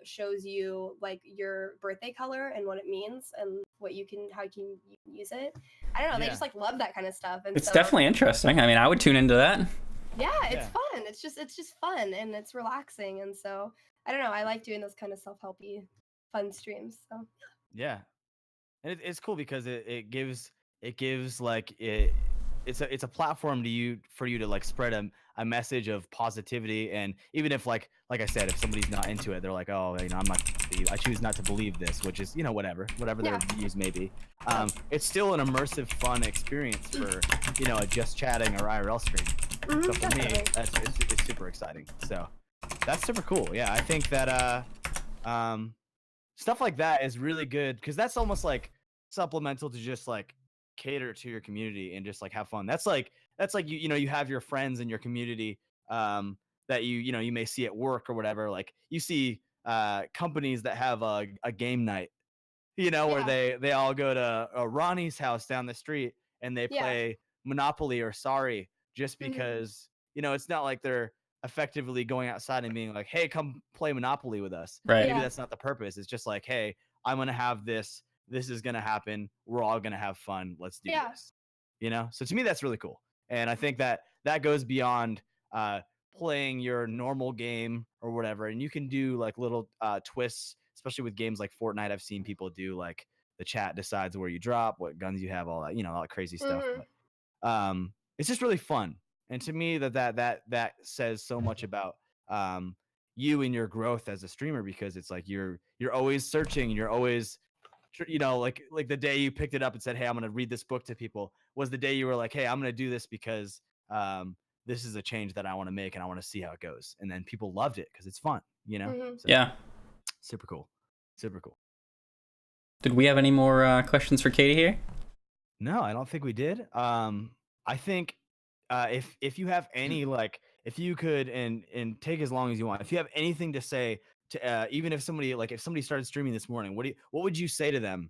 shows you like your birthday color and what it means and how you can use it. I don't know, they just like love that kind of stuff. And it's definitely interesting. I mean, I would tune into that. Yeah, it's fun. It's just fun and it's relaxing, and so I don't know. I like doing those kind of self-helpy, fun streams. So yeah, and it's cool because it gives like it's a platform for you to like spread a message of positivity. And even if like I said, if somebody's not into it, they're like, oh, you know, I choose not to believe this, which is, you know, whatever their views may be. It's still an immersive, fun experience for, you know, a just chatting or IRL stream. So for me, it's super exciting. So that's super cool. Yeah, I think that stuff like that is really good because that's almost like supplemental to just like cater to your community and just like have fun. That's like you know, you have your friends in your community that you know, you may see at work or whatever. Like you see companies that have a game night, you know, where they all go to Ronnie's house down the street and they play Monopoly or Sorry just because, you know, it's not like they're effectively going outside and being like, hey, come play Monopoly with us. Right. Maybe that's not the purpose. It's just like, hey, I'm going to have this. This is going to happen. We're all going to have fun. Let's do this. You know? So to me, that's really cool. And I think that goes beyond playing your normal game or whatever. And you can do like little twists, especially with games like Fortnite. I've seen people do like the chat decides where you drop, what guns you have, all that, you know, all that crazy stuff. But it's just really fun. And to me, that says so much about you and your growth as a streamer, because it's like you're always searching, you're always, you know, like the day you picked it up and said, hey, I'm going to read this book to people was the day you were like, hey, I'm going to do this because this is a change that I want to make and I want to see how it goes. And then people loved it because it's fun, you know? So, yeah. Super cool. Super cool. Did we have any more questions for Katy here? No, I don't think we did. I think if you have any, like, if you could and take as long as you want, if you have anything to say to even if somebody started streaming this morning, what would you say to them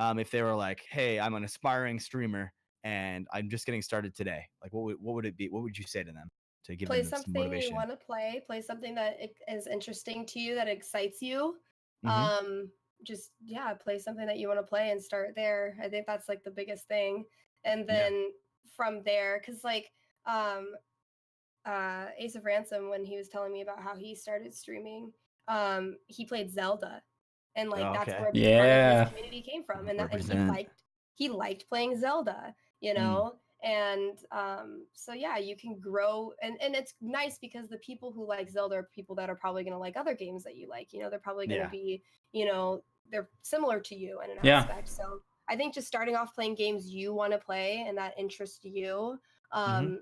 if they were like, hey, I'm an aspiring streamer and I'm just getting started today? Like, what would it be? What would you say to them to give them some motivation? Play something you want to play something that is interesting to you, that excites you. Just play something that you want to play and start there. I think that's like the biggest thing. And then from there, because like Ace of Ransom, when he was telling me about how he started streaming, he played Zelda, and like that's where a big part of his community came from, and that he liked playing Zelda, you know. And so yeah, you can grow, and it's nice because the people who like Zelda are people that are probably going to like other games that you like. They're probably going to be, they're similar to you in an aspect. So I think just starting off playing games you want to play and that interest you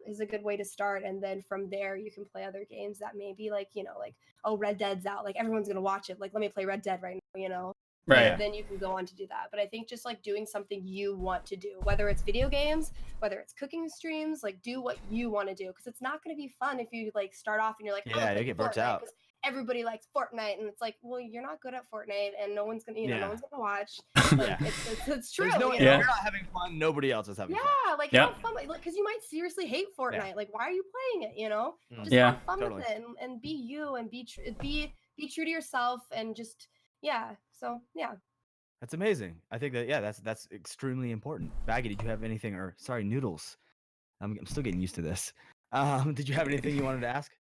is a good way to start. And then from there, you can play other games that maybe like, like, oh, Red Dead's out. Like everyone's going to watch it. Like, let me play Red Dead right now, Right. And then you can go on to do that. But I think just like doing something you want to do, whether it's video games, whether it's cooking streams, like do what you want to do. Because it's not going to be fun if you like start off and you're like, yeah, you get burnt out. Everybody likes Fortnite, and it's like, well, you're not good at Fortnite, and no one's gonna, no one's gonna watch. Like, it's true. If you're not having fun, nobody else is having fun. Yeah, like have fun, because you might seriously hate Fortnite. Yeah. Like, why are you playing it? Just have fun with it, and be you, and be true to yourself, and just So yeah. That's amazing. I think that that's extremely important. Baggy, did you have anything? Or sorry, Noodles. I'm still getting used to this. Did you have anything you wanted to ask?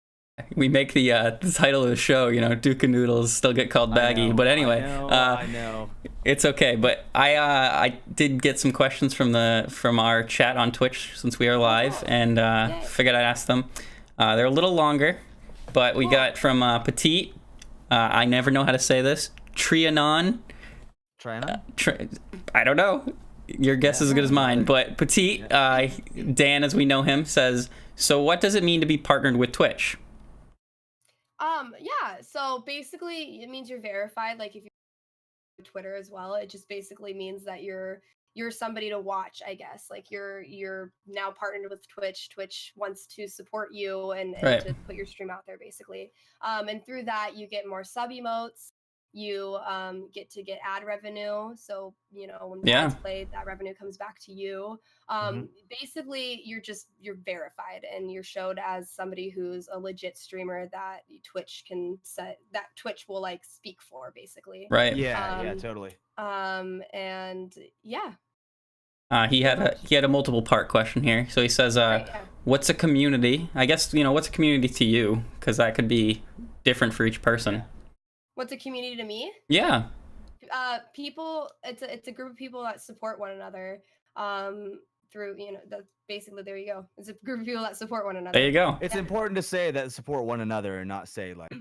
We make the title of the show, Duke and Noodles still get called Baggy. But anyway, I know. It's okay. But I did get some questions from our chat on Twitch since we are live, and figured I'd ask them. They're a little longer, but we got from Petite. I never know how to say this. Trianon. I don't know. Your guess is as good as mine. But Petite, Dan, as we know him, says, so what does it mean to be partnered with Twitch? So basically it means you're verified. Like if you're Twitter as well, it just basically means that you're somebody to watch, I guess. Like you're now partnered with Twitch. Twitch wants to support you and to put your stream out there basically. And through that you get more sub emotes. You get to get ad revenue. So, when the ads play, that revenue comes back to you. Basically, you're verified and you're showed as somebody who's a legit streamer that Twitch will like speak for, basically. Right. Yeah, totally. And yeah. He had a multiple part question here. So he says, what's a community? I guess, what's a community to you? Because that could be different for each person. What's a community to me? Yeah. People. It's a group of people that support one another. Through basically there you go. It's a group of people that support one another. There you go. It's important to say that support one another and not say like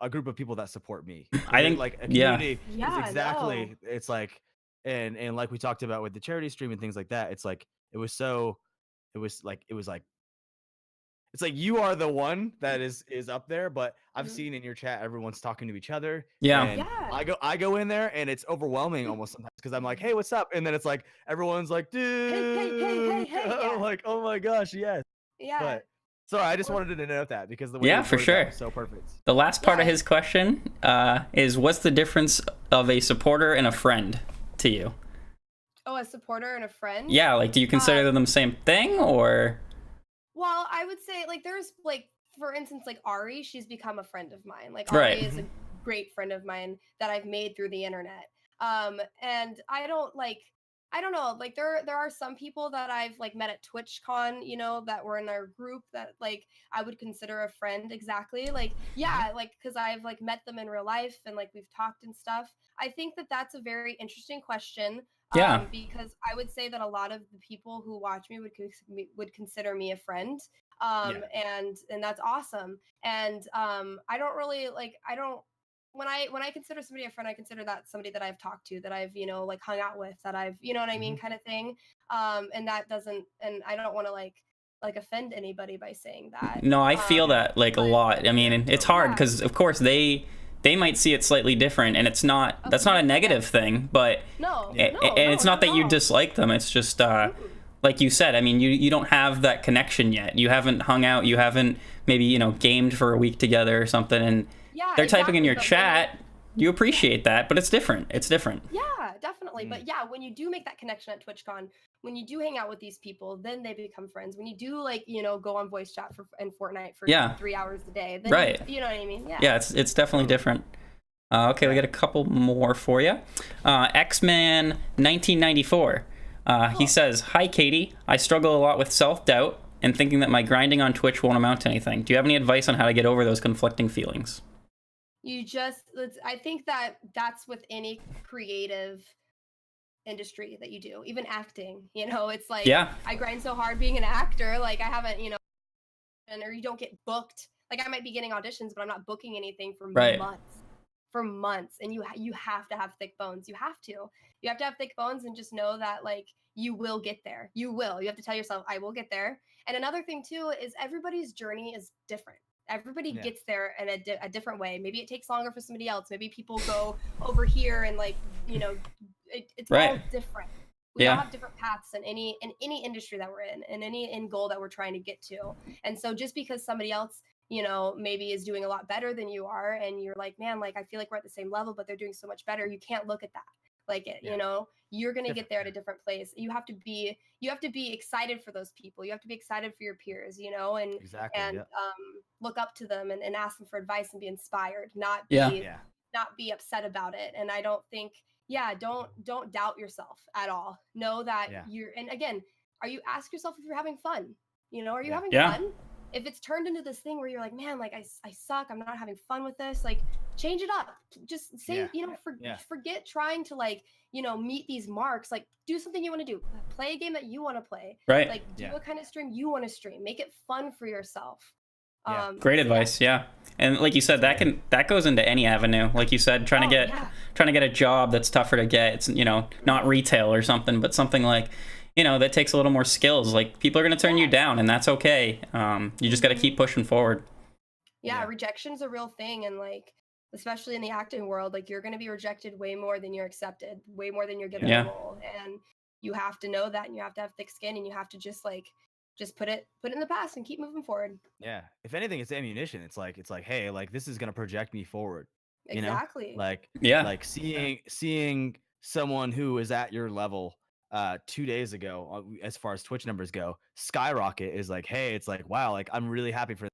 a group of people that support me. I think like a community is exactly. No. It's like and like we talked about with the charity stream and things like that. It's like it's like you are the one that is up there, but I've seen in your chat everyone's talking to each other. Yeah. And I go in there and it's overwhelming almost sometimes because I'm like, hey, what's up? And then it's like everyone's like, dude, hey. I'm like, oh my gosh, yes. Yeah. But sorry, I just wanted to note that because the way for sure, so perfect. The last part of his question is, what's the difference of a supporter and a friend to you? Oh, a supporter and a friend? Yeah, like do you consider them the same thing or? Well, I would say like there's like, for instance, like Ari, she's become a friend of mine. Like Ari is a great friend of mine that I've made through the internet. And I don't know, like there are some people that I've like met at TwitchCon, that were in our group that like I would consider a friend. Exactly. Like, like, cause I've like met them in real life and like we've talked and stuff. I think that that's a very interesting question. Because I would say that a lot of the people who watch me would consider me a friend. And that's awesome. And I don't really like, when I consider somebody a friend, I consider that somebody that I've talked to, that I've, like hung out with, that I've, what I mean, kind of thing. And that doesn't, and I don't want to like offend anybody by saying that. No, I feel that like a lot. I mean, it's hard because of course they might see it slightly different, and it's not, that's not a negative thing, but it's not that you dislike them. It's just, like you said, I mean, you don't have that connection yet. You haven't hung out. You haven't maybe, gamed for a week together or something, and they're typing in your chat. You appreciate that, but it's different. It's different. Yeah, definitely. But yeah, when you do make that connection at TwitchCon, when you do hang out with these people, then they become friends. When you do like, go on voice chat and Fortnite for 3 hours a day, then you know what I mean? Yeah, it's definitely different. Okay, we got a couple more for you. X-Man 1994. He says, "Hi, Katie. I struggle a lot with self-doubt and thinking that my grinding on Twitch won't amount to anything. Do you have any advice on how to get over those conflicting feelings?" I think that's with any creative industry that you do, even acting, you know, it's like, Yeah. I grind so hard being an actor, like I haven't, you know, or you don't get booked. Like I might be getting auditions, but I'm not booking anything for Right. months. And you have to have thick bones. You have to have thick bones and just know that like you will get there. You have to tell yourself, I will get there. And another thing too is everybody's journey is different. Everybody gets there in a different way. Maybe it takes longer for somebody else. Maybe people go over here and like, you know, it's all different. We all have different paths in any industry that we're in and any end goal that we're trying to get to. And so just because somebody else, you know, maybe is doing a lot better than you are, and you're like, man, like I feel like we're at the same level, but they're doing so much better. You can't look at that. Like it, you know, you're gonna get there at a different place. You have to be excited for those people. You have to be excited for your peers, you know, and look up to them and ask them for advice and be inspired, not be upset about it. And I don't think don't doubt yourself at all. Know that you're, and again, ask yourself if you're having fun, you know, are you having fun? If it's turned into this thing where you're like, man, like I suck, I'm not having fun with this, like change it up. Just say, you know, forget trying to like, you know, meet these marks, like do something you want to do, play a game that you want to play, right? Like do a kind of stream you want to stream, make it fun for yourself. Great advice. And like you said, that goes into any avenue. Like you said, trying to get a job that's tougher to get. It's, you know, not retail or something, but something like, you know, that takes a little more skills. Like people are going to turn you down, and that's okay. You just got to keep pushing forward. Rejection's a real thing. And like, especially in the acting world, like you're going to be rejected way more than you're accepted, way more than you're given a role. And you have to know that, and you have to have thick skin, and you have to just put it in the past and keep moving forward. Yeah. If anything, it's ammunition. It's like, hey, like this is going to project me forward. Exactly. You know? Like seeing someone who is at your level 2 days ago, as far as Twitch numbers go, skyrocket is like, hey, it's like, wow, like I'm really happy for that.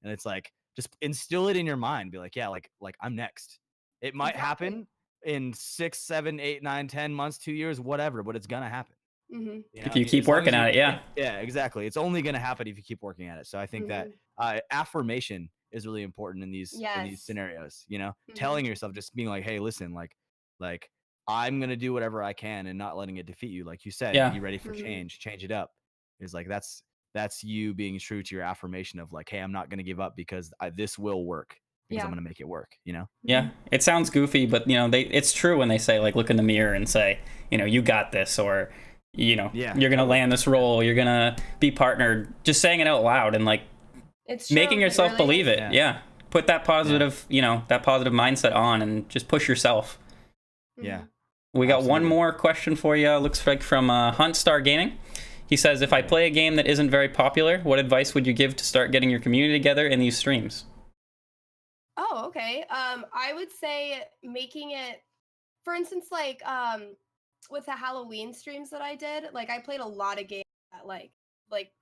And it's like, just instill it in your mind, be like, yeah, like I'm next. It might happen in 6, 7, 8, 9, 10 months, 2 years, whatever, but it's gonna happen. Mm-hmm. You know? If you keep working at it, yeah, exactly. It's only gonna happen if you keep working at it. So I think that affirmation is really important in these scenarios. You know, telling yourself, just being like, hey, listen, like I'm gonna do whatever I can, and not letting it defeat you. Like you said, be ready for change it up. Is like that's you being true to your affirmation of like, hey, I'm not gonna give up because this will work. Because I'm gonna make it work, you know? Yeah, it sounds goofy, but you know, it's true when they say like, look in the mirror and say, you know, you got this, or you know, you're gonna land this role, you're gonna be partnered. Just saying it out loud and like, it's making yourself believe it. Yeah, put that positive, you know, that positive mindset on, and just push yourself. Yeah. We got one more question for you. Looks like from Hunt Star Gaming. He says, if I play a game that isn't very popular, what advice would you give to start getting your community together in these streams? Oh, okay. I would say making it, for instance, like with the Halloween streams that I did, like I played a lot of games that like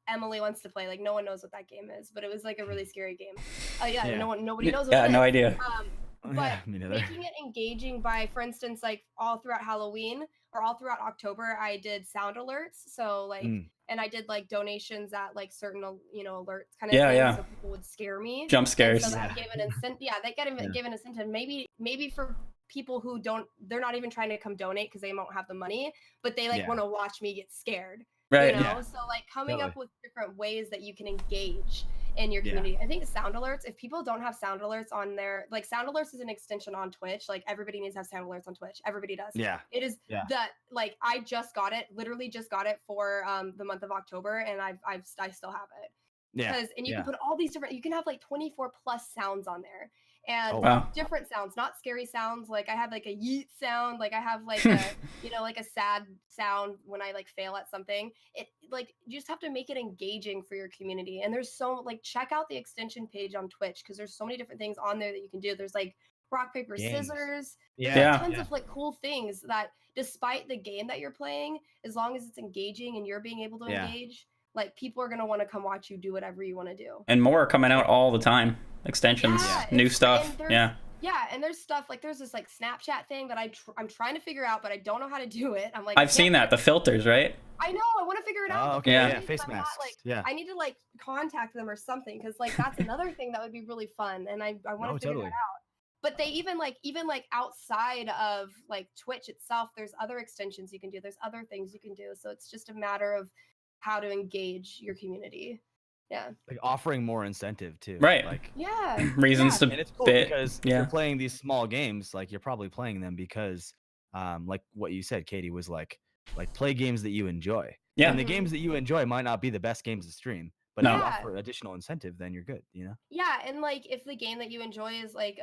Emily wants to play. Like no one knows what that game is, but it was like a really scary game. Nobody knows what it is. No idea. But making it engaging by, for instance, like all throughout Halloween or all throughout October, I did sound alerts. So like, and I did like donations at like certain, you know, alerts kind of things, so people would scare me. Jump scares. And so that gave an incentive. They give an incentive. Maybe for people who they're not even trying to come donate because they won't have the money, but they like want to watch me get scared. Right. You know, so like coming up with different ways that you can engage in your community. I think sound alerts, if people don't have sound alerts on their, like sound alerts is an extension on Twitch. Like everybody needs to have sound alerts on Twitch. Everybody does. Yeah. It is that, like I literally just got it for the month of October, and I still have it. Yeah. And you can put all these different, you can have like 24 plus sounds on there. And different sounds, not scary sounds. Like I have like a yeet sound. Like I have like a, you know, like a sad sound when I like fail at something. It like, you just have to make it engaging for your community. And there's so like, check out the extension page on Twitch, because there's so many different things on there that you can do. There's like rock, paper, scissors. There's tons of like cool things that despite the game that you're playing, as long as it's engaging and you're being able to engage, like people are going to want to come watch you do whatever you want to do. And more are coming out all the time. Extensions, new stuff. Yeah, and there's stuff like there's this like Snapchat thing that I'm trying to figure out, but I don't know how to do it. I'm like, I've seen that, the filters, right? I know, I want to figure it out. Oh, okay. Yeah, face masks. I need to like contact them or something, because like that's another thing that would be really fun, and I want to figure that out. but they even like outside of like Twitch itself, there's other extensions you can do. There's other things you can do. So it's just a matter of how to engage your community. Yeah. Like offering more incentive too. Right. Like Yeah. reasons to and it's cool bit. because if you're playing these small games, like you're probably playing them because like what you said, Katie, was like play games that you enjoy. Yeah. And the games that you enjoy might not be the best games to stream, but if you offer additional incentive, then you're good, you know? Yeah, and like if the game that you enjoy is like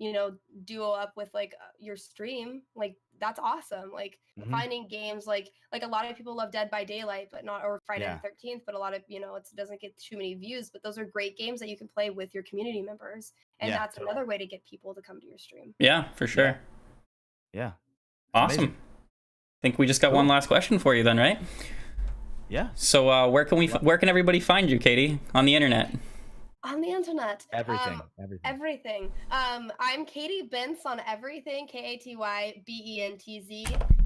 you know, duo up with like your stream, like that's awesome. Like finding games like a lot of people love Dead by Daylight, but not, or Friday the 13th, but a lot of, you know, it doesn't get too many views, but those are great games that you can play with your community members, and that's another way to get people to come to your stream. Yeah, for sure. Yeah. Awesome. Amazing. I think we just got one last question for you then, right? Yeah. So where can everybody find you, Katie, on the internet? On the internet. Everything. I'm KatyBentz on everything. KatyBentz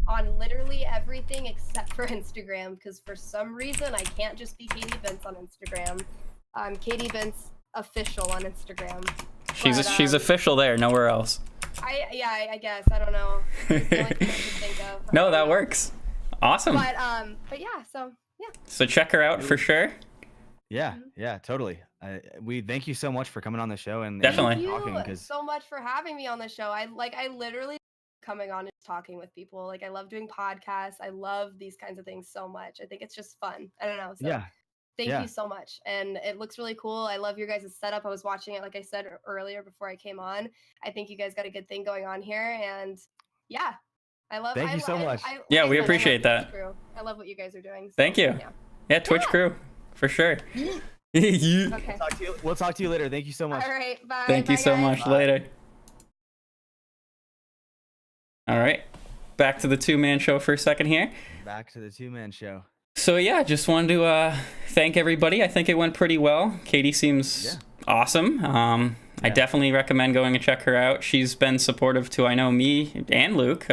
on literally everything except for Instagram, because for some reason I can't just be KatyBentz on Instagram. I'm KatyBentz official on Instagram. She's official there, nowhere else. I guess, I don't know. It's the only thing I can think of. No, that works. Awesome. But yeah, so yeah. So check her out for sure. Yeah, yeah, totally. We thank you so much for coming on the show and definitely talking. Thank you so much for having me on the show. I literally coming on and talking with people. Like I love doing podcasts. I love these kinds of things so much. I think it's just fun. I don't know. So yeah. Thank you so much. And it looks really cool. I love your guys' setup. I was watching it, like I said earlier before I came on. I think you guys got a good thing going on here. And yeah, Thank you so much. We appreciate that. I love what you guys are doing. So, thank you. Yeah, Twitch crew, for sure. Okay. We'll talk to you later. Thank you so much. All right. Bye. Thank you so much. Later. All right. Back to the two-man show for a second here. Back to the two-man show. So yeah, just wanted to thank everybody. I think it went pretty well. Katie seems awesome. I definitely recommend going and check her out. She's been supportive to, I know, me and Luke.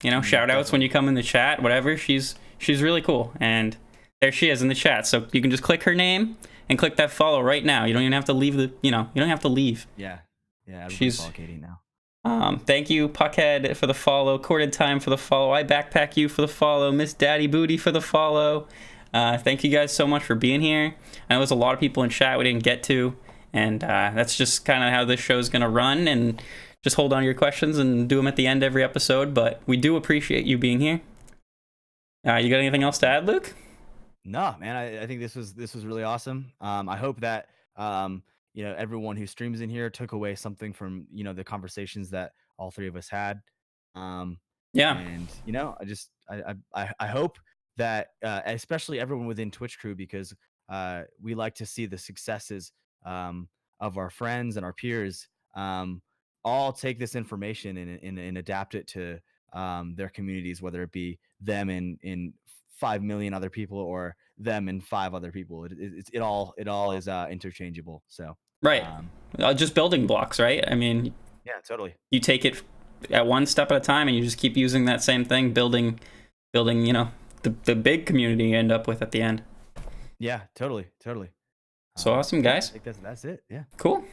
You know, shout outs when you come in the chat, whatever. She's really cool. And there she is in the chat. So you can just click her name and click that follow right now. You don't even have to leave you don't have to leave. Yeah. Yeah, she's follow Katie now. Thank you, Puckhead, for the follow. Corded Time for the follow. I Backpack You for the follow. Miss Daddy Booty for the follow. Thank you guys so much for being here. I know there's a lot of people in chat we didn't get to, and that's just kind of how this show's going to run, and just hold on to your questions and do them at the end every episode, but we do appreciate you being here. You got anything else to add, Luke? No, man, I think this was really awesome. I hope that you know, everyone who streams in here took away something from, you know, the conversations that all three of us had. And you know, I hope that especially everyone within Twitch crew, because we like to see the successes of our friends and our peers all take this information and adapt it to their communities, whether it be them in 5 million other people or them and 5 other people. It all is interchangeable. So just building blocks, right? I mean, yeah, totally. You take it at one step at a time, and you just keep using that same thing, building. You know, the big community you end up with at the end. Yeah, totally. So awesome, guys. I think that's it. Yeah. Cool.